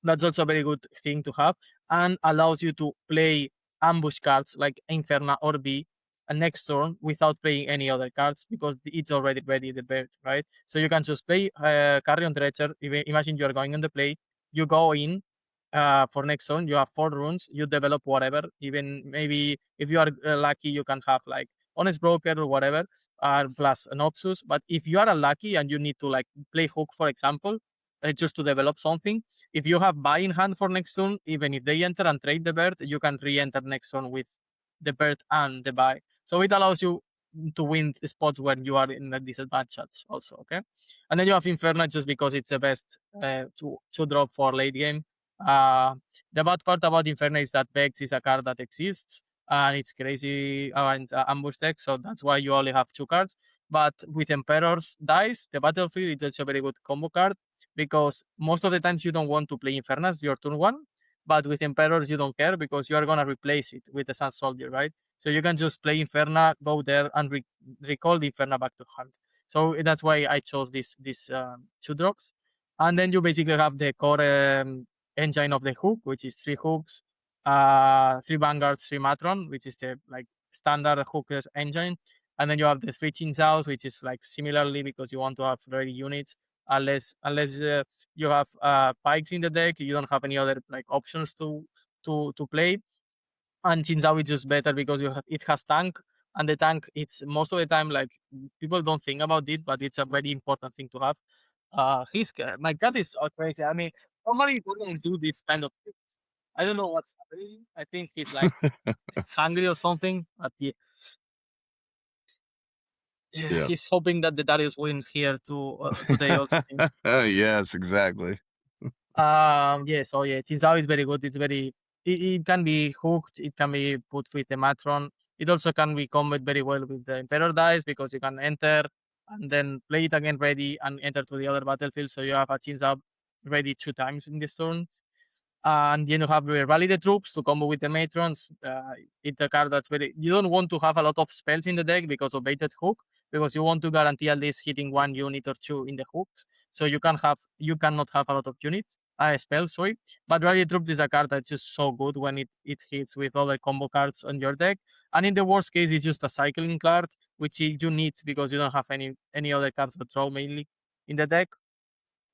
that's also a very good thing to have and allows you to play ambush cards like Inferna or B next turn without playing any other cards because it's already ready the bird, right? So you can just play Carrion Dredger. Imagine you are going on the play, you go in for next turn, you have 4 runes, you develop whatever, even maybe if you are lucky, you can have like Honest Broker or whatever, plus Noxus. But if you are unlucky and you need to like play Hook, for example, just to develop something, if you have buy in hand for next turn, even if they enter and trade the bird, you can re-enter next turn with the bird and the buy. So it allows you to win the spots where you are in a disadvantage also, okay? And then you have Inferno just because it's the best to drop for late game. The bad part about Inferno is that Vex is a card that exists and it's crazy and ambush deck, so that's why you only have 2 cards. But with Emperor's Dice, the Battlefield is also a very good combo card because most of the times you don't want to play Infernas your turn 1, but with Emperors you don't care because you are going to replace it with the Sun Soldier, right? So you can just play Inferna, go there, and recall the Inferna back to hand. So that's why I chose these 2 drops. And then you basically have the core engine of the Hook, which is 3 hooks, 3 vanguards, 3 matron, which is the like standard Hook engine. And then you have the 3 Chinzaos, which is like similarly because you want to have ready units. Unless you have pikes in the deck, you don't have any other like options to play. And Chinzao is just better because it has tank, and the tank, it's most of the time like people don't think about it, but it's a very important thing to have. My cat is so crazy. I mean, normally he doesn't do this kind of things. I don't know what's happening. I think he's like hungry or something. But yeah. Yeah. He's hoping that the Darius win here today also. Yes, exactly. Yeah, so yeah, Chinzao is very good. It can be hooked, it can be put with the Matron. It also can be combat very well with the Emperor dice because you can enter and then play it again ready and enter to the other battlefield. So you have a Chinzao ready 2 times in this turn. And then you have rally the troops to combo with the matrons. It's a card that's very. You don't want to have a lot of spells in the deck because of baited hook, because you want to guarantee at least hitting 1 unit or 2 in the hooks. So you cannot have a lot of units spells. Sorry, but rally the troops is a card that's just so good when it hits with other combo cards on your deck. And in the worst case, it's just a cycling card, which you need because you don't have any other cards to throw mainly in the deck.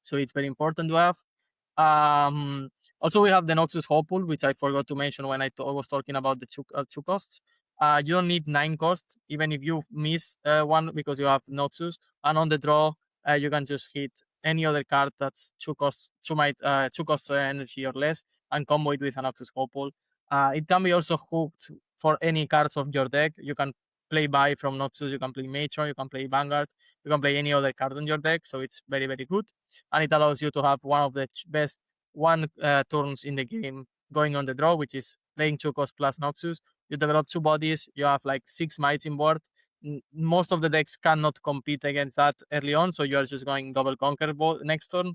So it's very important to have. Also, we have the Noxus Hopeful, which I forgot to mention when I was talking about the 2 costs. You don't need 9 costs, even if you miss 1 because you have Noxus. And on the draw, you can just hit any other card that's 2 costs, 2 costs energy or less, and combo it with a Noxus Hopeful. It can be also hooked for any cards of your deck. You can play buy from Noxus, you can play Matron, you can play Vanguard, you can play any other cards on your deck. So it's very, very good. And it allows you to have one of the best turns in the game going on the draw, which is playing 2 cost plus Noxus. You develop 2 bodies, you have like 6 mites in board. Most of the decks cannot compete against that early on, so you are just going double conquer next turn.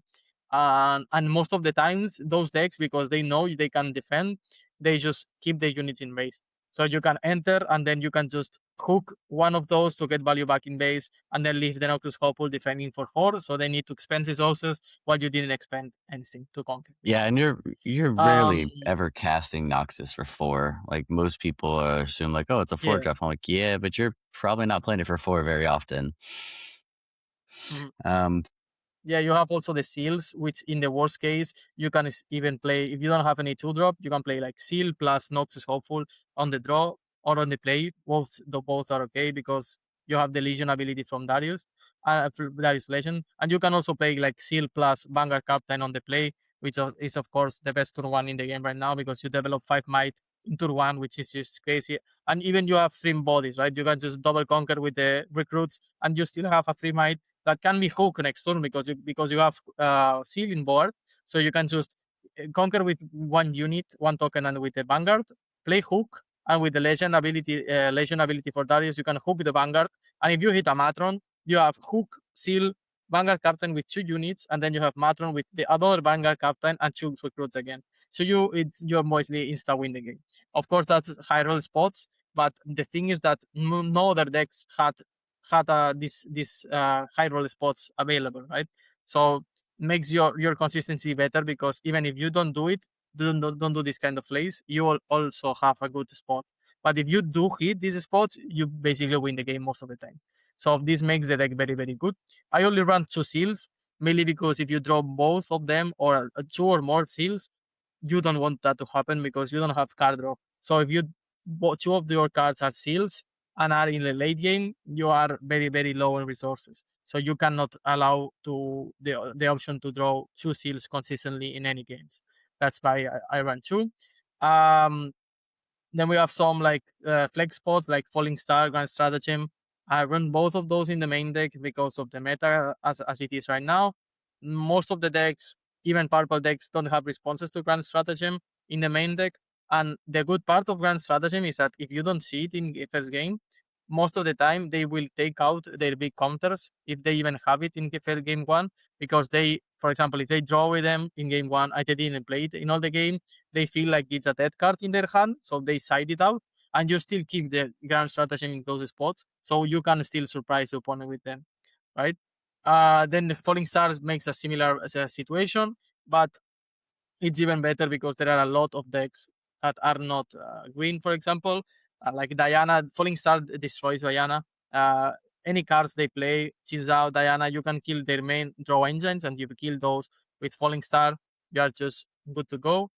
And most of the times, those decks, because they know they can defend, they just keep the units in base. So you can enter and then you can just hook one of those to get value back in base and then leave the Noctis Hopeful defending for 4. So they need to expend resources while you didn't expend anything to conquer. Yeah, and you're rarely ever casting Noxus for 4. Like most people assume like, oh, it's a 4 drop. I'm like, yeah, but you're probably not playing it for 4 very often. Yeah, you have also the seals, which in the worst case, you can even play, if you don't have any 2 drop, you can play like seal plus Noxus Hopeful on the draw or on the play. Both are okay because you have the Legion ability from Darius Legion. And you can also play like seal plus Vanguard Captain on the play, which is of course the best turn 1 in the game right now because you develop 5 might in turn 1, which is just crazy. And even you have 3 bodies, right? You can just double conquer with the recruits and you still have a 3 might that can be hook next turn because you have seal in board, so you can just conquer with 1 unit, 1 token, and with the Vanguard play hook, and with the Legion ability for Darius, you can hook the Vanguard, and if you hit a Matron, you have hook, seal, Vanguard Captain with 2 units, and then you have Matron with the other Vanguard Captain and 2 recruits again. So you're mostly insta win the game. Of course, that's high roll spots, but the thing is that no other decks had this high roll spots available, right? So makes your consistency better because even if you don't do it, don't do this kind of plays, you will also have a good spot. But if you do hit these spots, you basically win the game most of the time. So this makes the deck very, very good. I only run 2 seals, mainly because if you draw both of them or 2 or more seals, you don't want that to happen because you don't have card draw. So if you 2 of your cards are seals and are in the late game, you are very, very low in resources. So you cannot allow to the option to draw 2 seals consistently in any games. That's why I run 2. Then we have some like flex spots like Falling Star, Grand Stratagem. I run both of those in the main deck because of the meta as it is right now. Most of the decks, even purple decks, don't have responses to Grand Stratagem in the main deck. And the good part of Grand Stratagem is that if you don't see it in the first game, most of the time they will take out their big counters if they even have it in the first game one. Because they, for example, if they draw with them in game one, I didn't play it in all the game, they feel like it's a dead card in their hand, so they side it out, and you still keep the grand stratagem in those spots, so you can still surprise the opponent with them, right? Then the Falling Stars makes a similar situation, but it's even better because there are a lot of decks that are not green, for example, like Diana. Falling Star destroys Diana. Any cards they play, cheese out Diana, you can kill their main draw engines, and if you kill those with Falling Star, you are just good to go.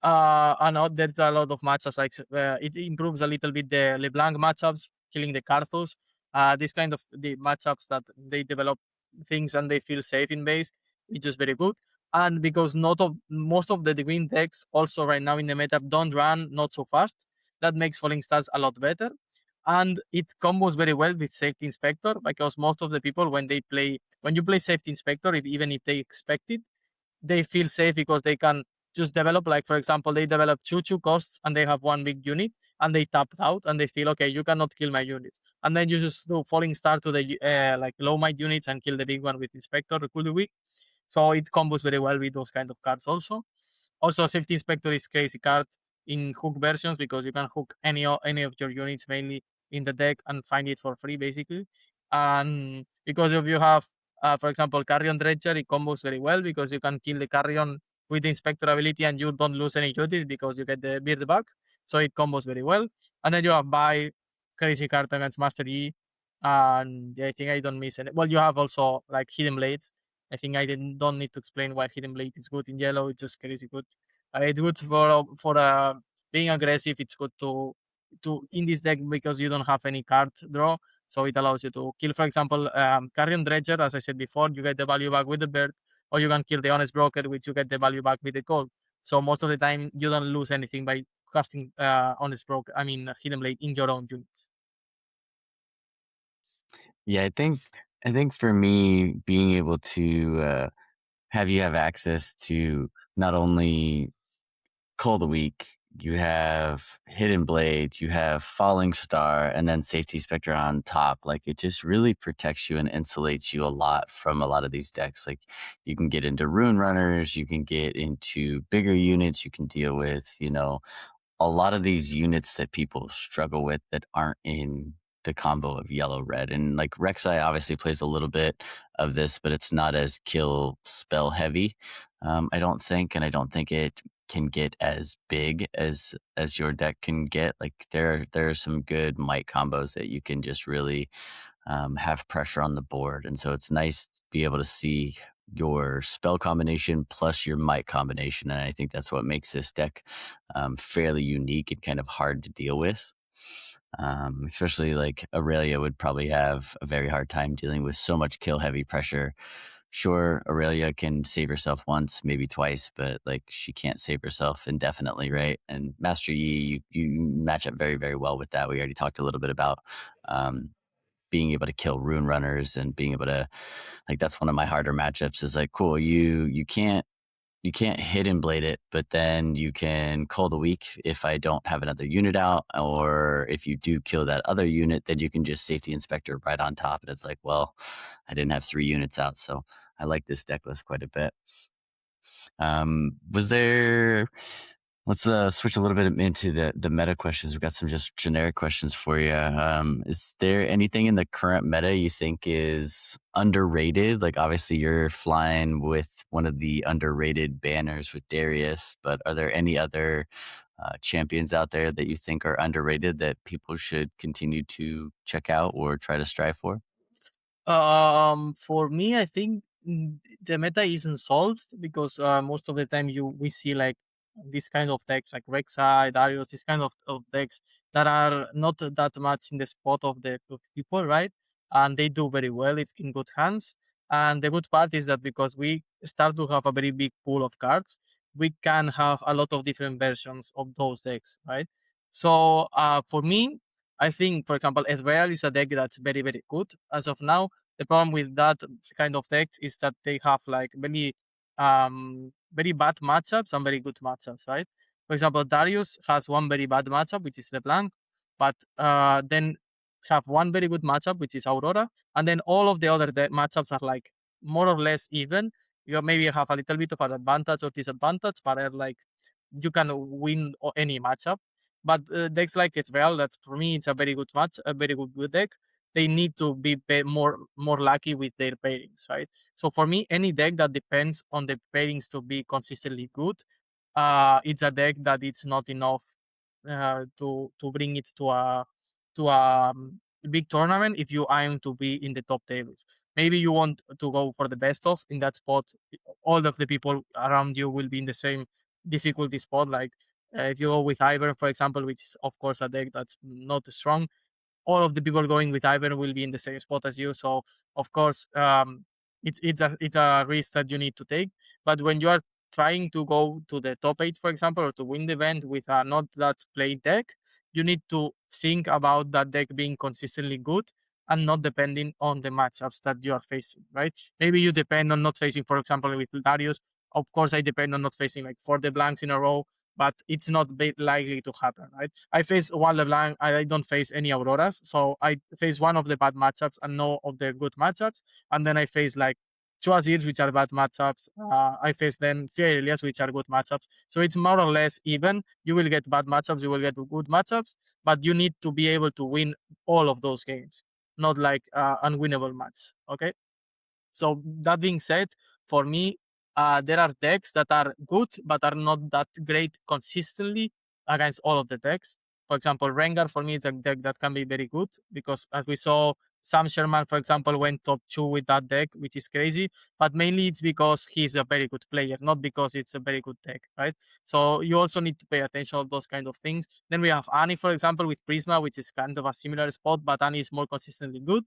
And there's a lot of matchups like it improves a little bit the LeBlanc matchups, killing the Karthus. This kind of the matchups that they develop things and they feel safe in base, it's just very good. And because not of most of the green decks also right now in the meta don't run not so fast, that makes Falling Stars a lot better. And it combos very well with Safety Inspector because most of the people when you play Safety Inspector, even if they expect it, they feel safe because they can just develop, like for example, they develop two costs and they have one big unit and they tapped out and they feel okay, you cannot kill my units, and then you just do Falling Star to the like low might units and kill the big one with Inspector cool the weak. So it combos very well with those kind of cards also. Also, Safety Inspector is crazy card in hook versions because you can hook any of your units mainly in the deck and find it for free basically. And because if you have, for example, Carrion Dredger, it combos very well because you can kill the Carrion with the Inspector ability and you don't lose any unit because you get the beard back. So it combos very well. And then you have Buy, crazy card against Master E. And I think I don't miss any. Well, you have also like Hidden Blades. I think don't need to explain why Hidden Blade is good in yellow. It's just crazy good. It's good for being aggressive. It's good to in this deck because you don't have any card draw, so it allows you to kill. For example, Carrion Dredger, as I said before, you get the value back with the bird, or you can kill the Honest Broker, which you get the value back with the gold. So most of the time, you don't lose anything by casting Honest Broker. I mean, Hidden Blade in your own units. Yeah, I think for me, being able to have access to not only Call of the Week, you have Hidden Blades, you have Falling Star, and then Safety Spectre on top. Like, it just really protects you and insulates you a lot from a lot of these decks. Like, you can get into Rune Runners, you can get into bigger units, you can deal with, a lot of these units that people struggle with that aren't in the combo of yellow red. And like Rek'Sai obviously plays a little bit of this, but it's not as kill spell heavy, I don't think, and I don't think it can get as big as your deck can get. Like there are some good might combos that you can just really have pressure on the board, and so it's nice to be able to see your spell combination plus your might combination, and I think that's what makes this deck fairly unique and kind of hard to deal with. Especially like Aurelia would probably have a very hard time dealing with so much kill heavy pressure. Sure, Aurelia can save herself once, maybe twice, but like she can't save herself indefinitely, right? And Master Yi, you match up very, very well with that. We already talked a little bit about being able to kill Rune Runners and being able to, like, that's one of my harder matchups is like, cool, you can't Hidden Blade it, but then you can Call the Weak if I don't have another unit out, or if you do kill that other unit, then you can just Safety Inspector right on top. And it's like, well, I didn't have 3 units out, so I like this deck list quite a bit. Was there... Let's switch a little bit into the meta questions. We've got some just generic questions for you. Is there anything in the current meta you think is underrated? Like, obviously, you're flying with one of the underrated banners with Darius, but are there any other champions out there that you think are underrated that people should continue to check out or try to strive for? For me, I think the meta isn't solved because most of the time we see like this kind of decks like Rek'Sai, Darius, this kind of decks that are not that much in the spot of people, right? And they do very well if in good hands. And the good part is that because we start to have a very big pool of cards, we can have a lot of different versions of those decks, right? So for me, I think, for example, Ezreal is a deck that's very, very good as of now. The problem with that kind of decks is that they have like very bad matchups and very good matchups, right? For example, Darius has one very bad matchup, which is LeBlanc, but then have one very good matchup, which is Aurora, and then all of the other matchups are like more or less even. You maybe have a little bit of an advantage or disadvantage, but like you can win any matchup. But decks like Ezreal, that's for me, it's a very good match, a very good deck. They need to be more lucky with their pairings, right? So for me, any deck that depends on the pairings to be consistently good, it's a deck that it's not enough to bring it to a big tournament if you aim to be in the top tables. Maybe you want to go for the best of in that spot. All of the people around you will be in the same difficulty spot. Like if you go with Ivern, for example, which is of course a deck that's not strong, all of the people going with Ivern will be in the same spot as you. So of course, it's a risk that you need to take. But when you are trying to go to the top 8, for example, or to win the event with a not that played deck, you need to think about that deck being consistently good and not depending on the matchups that you are facing, right? Maybe you depend on not facing, for example, with Darius. Of course, I depend on not facing like 4 blanks in a row, but it's not likely to happen, right? I face one LeBlanc, I don't face any Auroras, so I face one of the bad matchups and no of the good matchups, and then I face like two Azirs, which are bad matchups. I face then three Aurelias, which are good matchups. So it's more or less even. You will get bad matchups, you will get good matchups, but you need to be able to win all of those games, not like unwinnable match. Okay. So that being said, for me, there are decks that are good but are not that great consistently against all of the decks. For example, Rengar for me is a deck that can be very good because as we saw, Sam Sherman, for example, went top 2 with that deck, which is crazy. But mainly it's because he's a very good player, not because it's a very good deck, right? So you also need to pay attention to those kind of things. Then we have Annie, for example, with Prisma, which is kind of a similar spot, but Annie is more consistently good.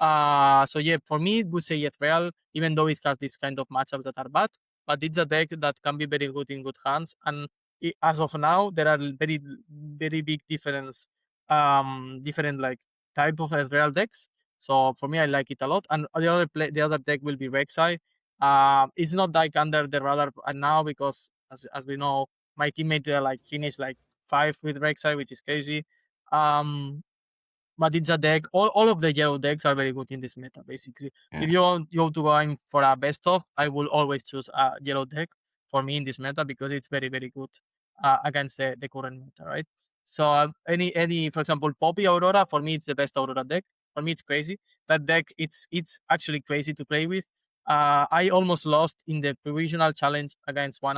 So yeah, for me, it would say it's real, even though it has these kind of matchups that are bad. But it's a deck that can be very good in good hands. And as of now, there are very, very big different like type of Ezreal decks. So for me, I like it a lot. And the other deck will be Rek'Sai. It's not like under the radar now because as we know, my teammate like finished like 5 with Rek'Sai, which is crazy. But it's a deck. All of the yellow decks are very good in this meta, basically. Yeah. If you want to go in for a best of, I will always choose a yellow deck for me in this meta because it's very, very good against the current meta, right? So for example, Poppy Aurora, for me, it's the best Aurora deck. For me, it's crazy. That deck, it's actually crazy to play with. I almost lost in the provisional challenge against one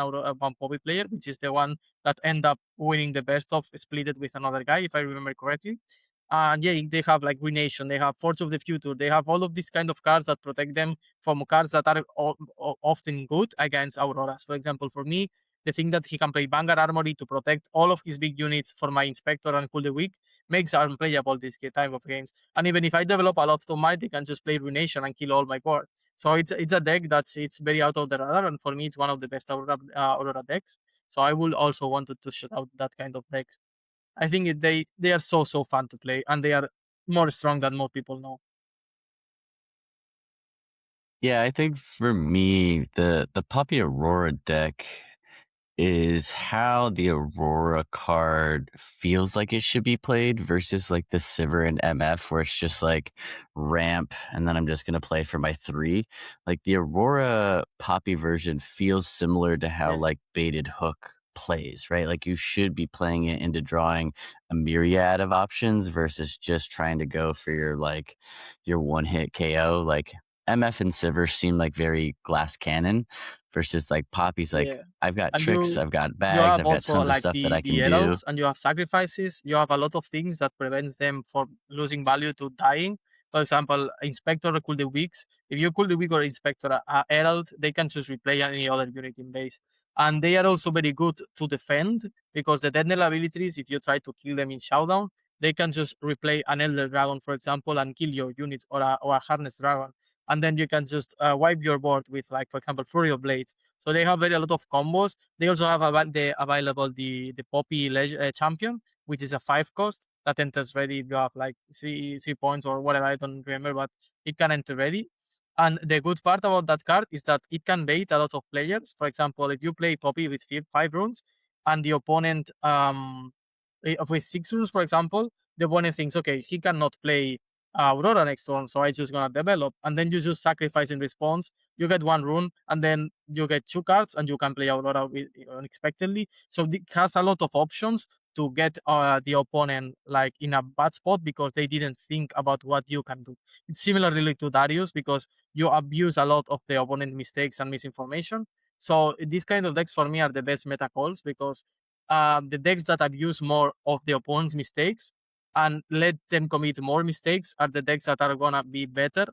Poppy player, which is the one that end up winning the best of, split it with another guy, if I remember correctly. And yeah, they have like Renation, they have Forge of the Future, they have all of these kind of cards that protect them from cards that are often good against Auroras. For example, for me, the thing that he can play Vanguard Armory to protect all of his big units for my Inspector and Cool the Weak makes unplayable this type of games. And even if I develop a lot of might, I can just play Renation and kill all my board. So it's a deck it's very out of the radar, and for me, it's one of the best Aurora decks. So I will also want to shout out that kind of decks. I think they are so fun to play, and they are more strong than more people know. Yeah, I think for me, the Poppy Aurora deck is how the Aurora card feels like it should be played versus like the Sivir and MF where it's just like ramp and then I'm just going to play for my 3. Like the Aurora Poppy version feels similar to how Yeah. like Baited Hook plays, right? Like you should be playing it into drawing a myriad of options versus just trying to go for your one hit KO. Like MF and Sivir seem like very glass cannon versus like Poppy's like, Yeah. I've got And tricks, I've got you bags, have I've got also tons of like stuff that I the can do. heralds, and you have sacrifices. You have a lot of things that prevents them from losing value to dying. For example, Inspector cool the weeks. If you cool the week or Inspector Herald, they can just replay any other unit in base. And they are also very good to defend because the dead nail abilities, if you try to kill them in Showdown, they can just replay an Elder Dragon, for example, and kill your units, or a Harness Dragon. And then you can just wipe your board with, like, for example, Flurry of Blades. So they have very a lot of combos. They also have available the Poppy champion, which is a 5 cost that enters ready if you have like 3 points or whatever. I don't remember, but it can enter ready. And the good part about that card is that it can bait a lot of players. For example, if you play Poppy with 5 runes and the opponent with 6 runes, for example, the opponent thinks, okay, he cannot play Aurora next turn, so I just gonna develop, and then you just sacrifice in response. You get 1 rune, and then you get 2 cards, and you can play Aurora with, unexpectedly. So it has a lot of options to get the opponent like in a bad spot because they didn't think about what you can do. It's similarly to Darius because you abuse a lot of the opponent mistakes and misinformation. So these kind of decks for me are the best meta calls because the decks that abuse more of the opponent's mistakes and let them commit more mistakes are the decks that are gonna be better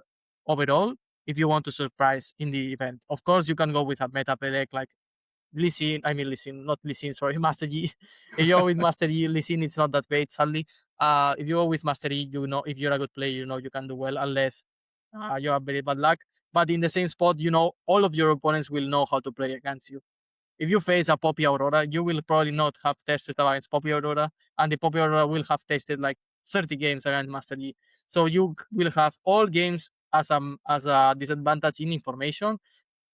overall if you want to surprise in the event. Of course, you can go with a meta play deck like Lee Sin, not Lee Sin, sorry, Master Yi. If you go with Master Yi, Lee Sin, it's not that great, sadly. If you go with Master Yi, you know, if you're a good player, you know you can do well, unless you have very bad luck. But in the same spot, you know, all of your opponents will know how to play against you. If you face a Poppy Aurora, you will probably not have tested against Poppy Aurora, and the Poppy Aurora will have tested like 30 games against Master Yi. So you will have all games as a disadvantage in information.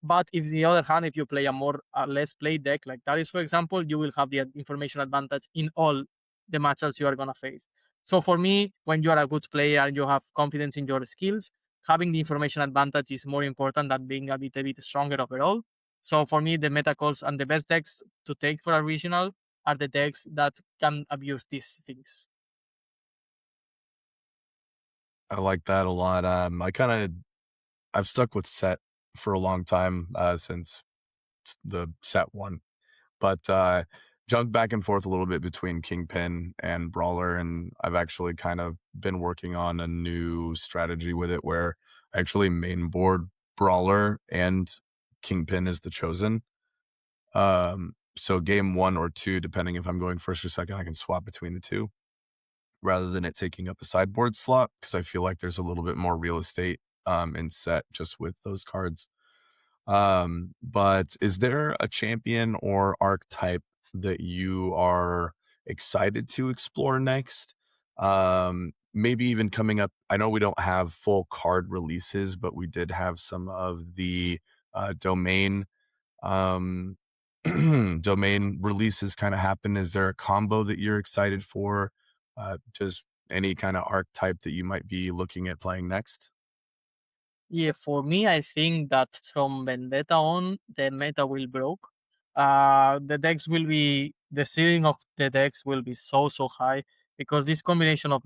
But if the other hand, if you play a more less played deck like Darius, for example, you will have the information advantage in all the matchups you are gonna face. So for me, when you are a good player and you have confidence in your skills, having the information advantage is more important than being a bit stronger overall. So for me, the meta calls and the best decks to take for a regional are the decks that can abuse these things. I like that a lot. I've stuck with set for a long time since the set one, but jumped back and forth a little bit between Kingpin and Brawler, and I've actually kind of been working on a new strategy with it where I actually main board Brawler and Kingpin is the chosen. So game 1 or 2, depending if I'm going first or second, I can swap between the two rather than it taking up a sideboard slot, because I feel like there's a little bit more real estate in set just with those cards. But is there a champion or archetype that you are excited to explore next? Maybe even coming up. I know we don't have full card releases, but we did have some of the domain domain releases kind of happen. Is there a combo that you're excited for? Just any kind of archetype that you might be looking at playing next? Yeah, for me, I think that from Vendetta on, the meta will broke. The ceiling of the decks will be so high because this combination of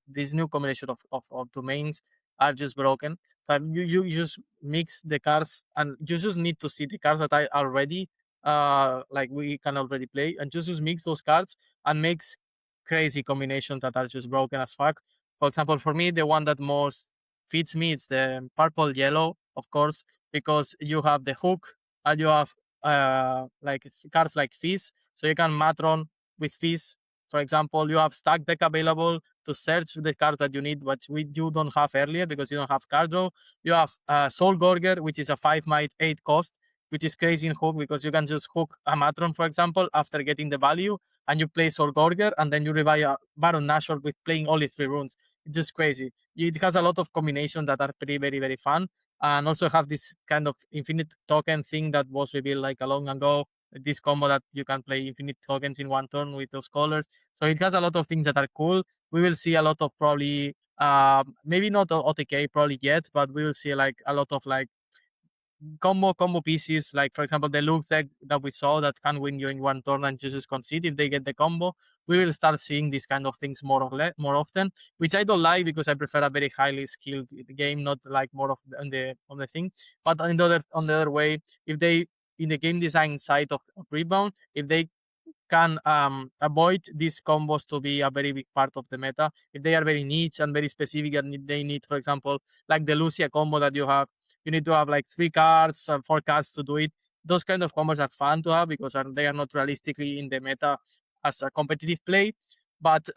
this new combination of domains are just broken. So you just mix the cards, and you just need to see the cards that are already like we can already play, and just mix those cards and makes crazy combinations that are just broken as fuck. For example, for me, the one that most fits me, it's the purple yellow, of course, because you have the hook and you have like cards like Fizz, so you can matron with Fizz. For example, you have stack deck available to search the cards that you need, but you don't have earlier because you don't have card draw. You have Soul Gorger, which is a 5 might 8 cost, which is crazy in hook because you can just hook a matron, for example, after getting the value, and you play Soul Gorger, and then you revive a Baron Nashor with playing only 3 runes. It's just crazy. It has a lot of combinations that are very fun, and also have this kind of infinite token thing that was revealed like a long ago. This combo that you can play infinite tokens in one turn with those colors. So it has a lot of things that are cool. We will see a lot of probably maybe not OTK probably yet, but we will see like a lot of like combo pieces, like for example the Lux deck that we saw that can win you in one turn and just concede if they get the combo. We will start seeing these kind of things more often, which I don't like, because I prefer a very highly skilled game, not like more of on the thing. But on the other way, if they, in the game design side of Rebound, if they can avoid these combos to be a very big part of the meta, if they are very niche and very specific, and they need, for example, like the Lucia combo that you need to have like 3 cards or 4 cards to do it. Those kind of combos are fun to have because they are not realistically in the meta as a competitive play, but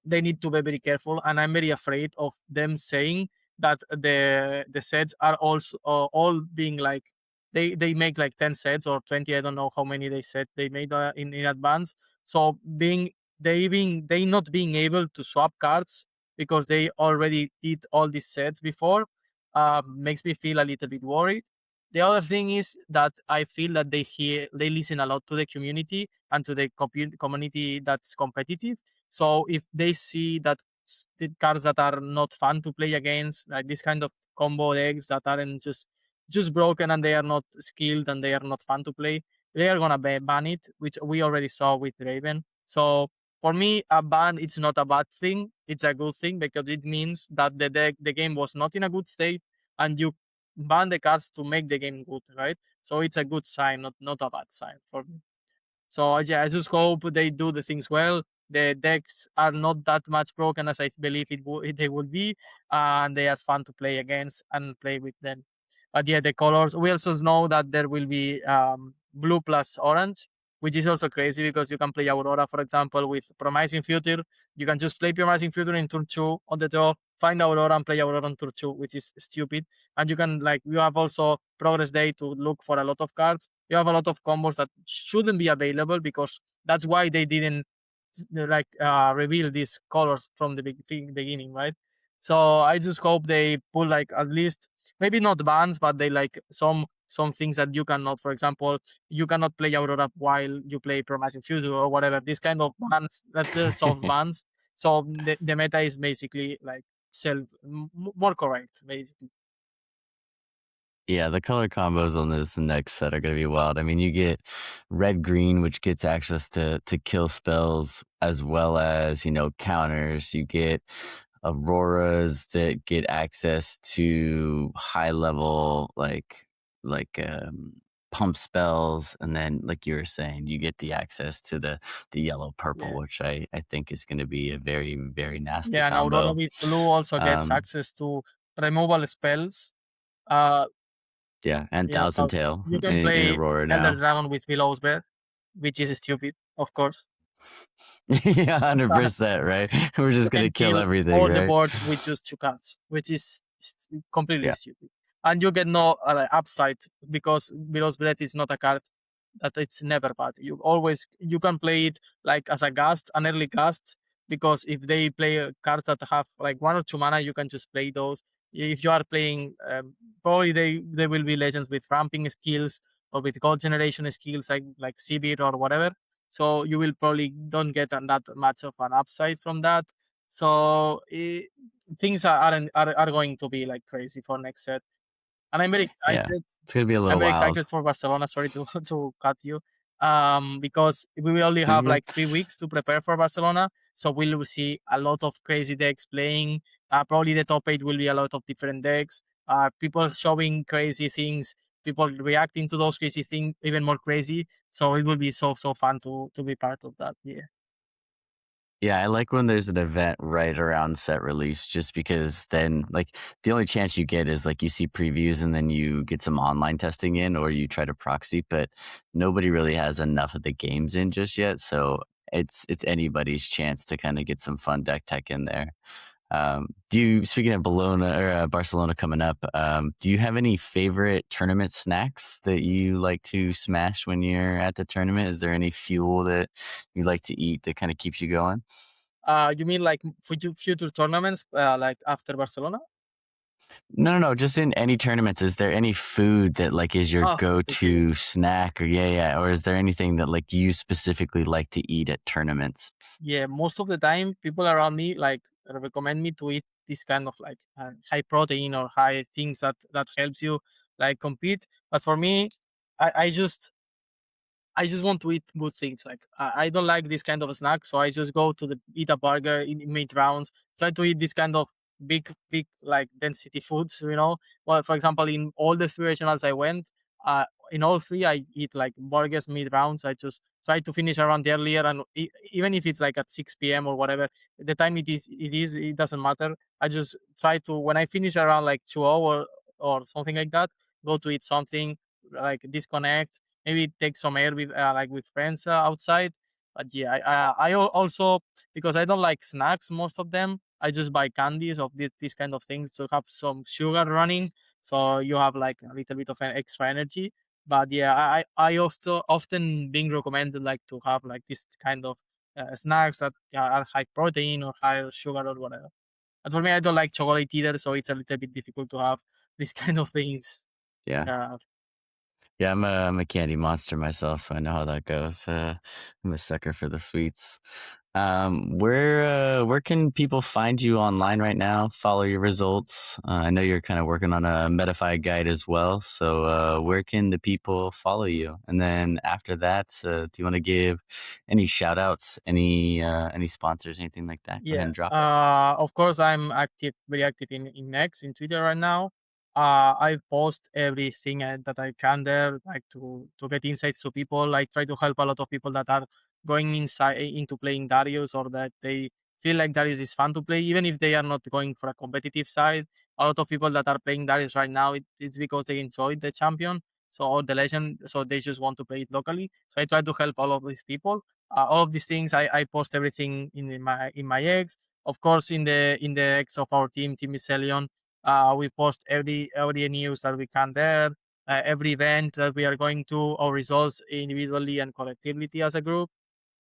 they need to be very careful, and I'm very afraid of them saying that the sets are also all being like, they make like 10 sets or 20, I don't know how many they made in advance. So they not being able to swap cards because they already did all these sets before, makes me feel a little bit worried. The other thing is that I feel that they listen a lot to the community and to the community that's competitive. So if they see that the cards that are not fun to play against, like this kind of combo decks that aren't just broken and they are not skilled and they are not fun to play, they are gonna ban it, which we already saw with Raven. So for me, a ban, it's not a bad thing; it's a good thing because it means that the game was not in a good state, and you ban the cards to make the game good, right? So it's a good sign, not a bad sign for me. So yeah, I just hope they do the things well. The decks are not that much broken as I believe they would be, and they are fun to play against and play with them. But yeah, the colors. We also know that there will be blue plus orange, which is also crazy because you can play Aurora, for example, with Promising Future. You can just play Promising Future in turn 2 on the draw, find Aurora and play Aurora on turn 2, which is stupid. And you can, like, you have also Progress Day to look for a lot of cards. You have a lot of combos that shouldn't be available because that's why they didn't reveal these colors from the beginning, right? So I just hope they put like at least maybe not bans, but they like some things that you cannot. For example, you cannot play Aurora while you play Promising Future or whatever. This kind of bans, that the soft bans. So the meta is basically like more correct, basically. Yeah, the color combos on this next set are going to be wild. I mean, you get red green, which gets access to kill spells as well as, counters. You get auroras that get access to high level pump spells, and then like you were saying, you get the access to the yellow purple, Yeah. which I think is going to be a very, very nasty Yeah, and Aurora combo. with blue also gets access to removal spells. Yeah, and Yeah, Thousand so Tail you can in play Aurora Elder now. Dragon with Willow's Breath, which is stupid, of course. Yeah, 100%, right? We're You just gonna can kill kill everything, all the right? board with just 2 cards, which is completely Yeah. stupid. And you get no upside because Willow's Breath is not a card that it's never bad. You can play it like as a gast, an early gast, because if they play cards that have like 1 or 2 mana, you can just play those. If you are playing, probably they will be legends with ramping skills or with gold generation skills like Seabit or whatever. So you will probably don't get that much of an upside from that. So things are going to be like crazy for next set, and I'm very Yeah. excited. It's gonna be a I'm little very wild. excited for Barcelona. Sorry to to cut you, because we will only You're have good. like 3 weeks to prepare for Barcelona, so we will see a lot of crazy decks playing. Probably the top 8 will be a lot of different decks. People showing crazy things, people reacting to those crazy things even more crazy. So it will be so fun to be part of that. Yeah. Yeah, I like when there's an event right around set release, just because then, like, the only chance you get is like you see previews and then you get some online testing in, or you try to proxy, but nobody really has enough of the games in just yet. So it's anybody's chance to kind of get some fun deck tech in there. Speaking of Barcelona coming up, do you have any favorite tournament snacks that you like to smash when you're at the tournament? Is there any fuel that you like to eat that kind of keeps you going? You mean like future tournaments, like after Barcelona? No, just in any tournaments. Is there any food that like is your Oh, okay. go-to snack, or yeah, or is there anything that like you specifically like to eat at tournaments? Yeah, most of the time, people around me like recommend me to eat this kind of like high protein or high things that helps you. like compete. But for me, I just want to eat good things. Like I don't like this kind of snack, so I just go to eat a burger in mid rounds. Try to eat this kind of big like density foods. Well, for example, in all the 3 regionals I went, in all three I eat like burgers mid rounds. I just try to finish around earlier, and even if it's like at 6 p.m. or whatever, the time it doesn't matter. I just try to, when I finish around like 2 hours or something like that, go to eat something, like disconnect, maybe take some air with like with friends outside. But yeah, also, because I don't like snacks, most of them, I just buy candies of these kind of things to have some sugar running, so you have like a little bit of an extra energy. But yeah, I also often being recommended like to have like this kind of snacks that are high protein or high sugar or whatever. And for me, I don't like chocolate either, so it's a little bit difficult to have these kind of things. Yeah. Uh, Yeah, I'm a candy monster myself, so I know how that goes. I'm a sucker for the sweets. Where can people find you online right now? Follow your results. I know you're kind of working on a Metafy guide as well. So where can the people follow you? And then after that, do you want to give any shout outs, any sponsors, anything like that? Go ahead Yeah. and drop it. Of course, I'm very active in X, in Twitter right now. I post everything that I can there, like to get insights to people. I try to help a lot of people that are going inside into playing Darius, or that they feel like Darius is fun to play, even if they are not going for a competitive side. A lot of people that are playing Darius right now, it's because they enjoy the champion, so, or the legend, so they just want to play it locally. So I try to help all of these people. All of these things, I post everything in my eggs. Of course, in the eggs of our team Miselion, we post every news that we can there, every event that we are going to, our results individually and collectively as a group.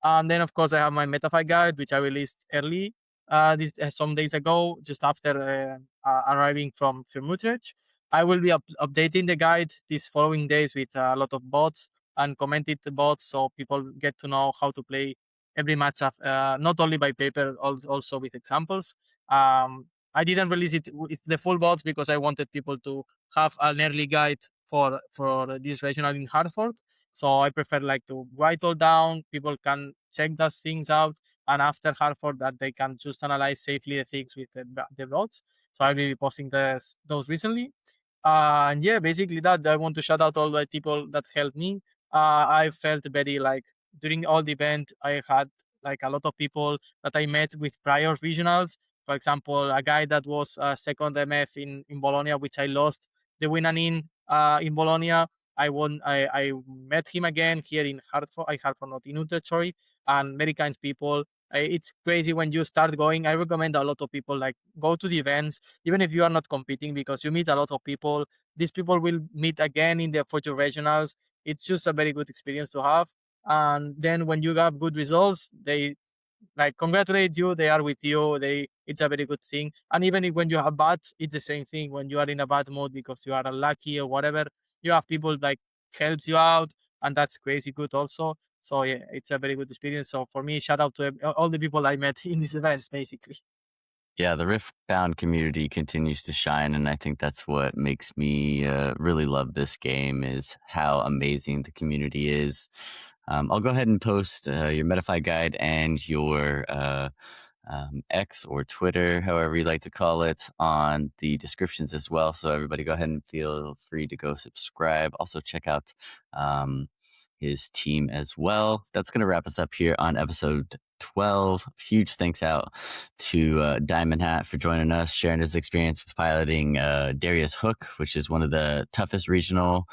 And then, of course, I have my Metafy guide, which I released early some days ago, just after arriving from Utrecht. I will be updating the guide these following days with a lot of bots and commented bots, so people get to know how to play every match, not only by paper, also with examples. I didn't release it with the full bots because I wanted people to have an early guide for this regional in Hartford. So I prefer like to write all down. People can check those things out, and after Hartford, that they can just analyze safely the things with the roads. So I'll be posting those recently. And yeah, basically that. I want to shout out all the people that helped me. I felt very like during all the event, I had like a lot of people that I met with prior regionals. For example, a guy that was second MF in Bologna, which I lost the winning in Bologna. I met him again here in Hartford. Hartford, not in Utrecht, sorry. And very kind people. It's crazy when you start going. I recommend a lot of people like go to the events, even if you are not competing, because you meet a lot of people. These people will meet again in the future regionals. It's just a very good experience to have. And then when you have good results, they like congratulate you, they are with you, it's a very good thing. And even if when you have bad, it's the same thing. When you are in a bad mood because you are unlucky or whatever, you have people like helps you out, and that's crazy good also. So yeah, it's a very good experience. So for me, shout out to all the people I met in these events, basically. Yeah, the Riftbound community continues to shine, and I think that's what makes me really love this game, is how amazing the community is. I'll go ahead and post your Metafy guide and your X or Twitter, however you like to call it, on the descriptions as well. So everybody go ahead and feel free to go subscribe. Also check out his team as well. That's going to wrap us up here on episode 12. Huge thanks out to DiamondHat for joining us, sharing his experience with piloting Darius Hook, which is one of the toughest regional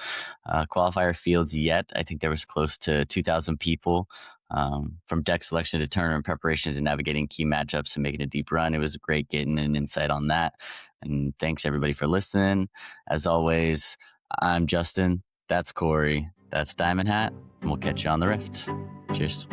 qualifier fields yet. I think there was close to 2,000 people. From deck selection to tournament preparation to navigating key matchups and making a deep run. It was great getting an insight on that. And thanks everybody for listening. As always, I'm Justin. That's Corey. That's DiamondHat. And we'll catch you on the Rift. Cheers.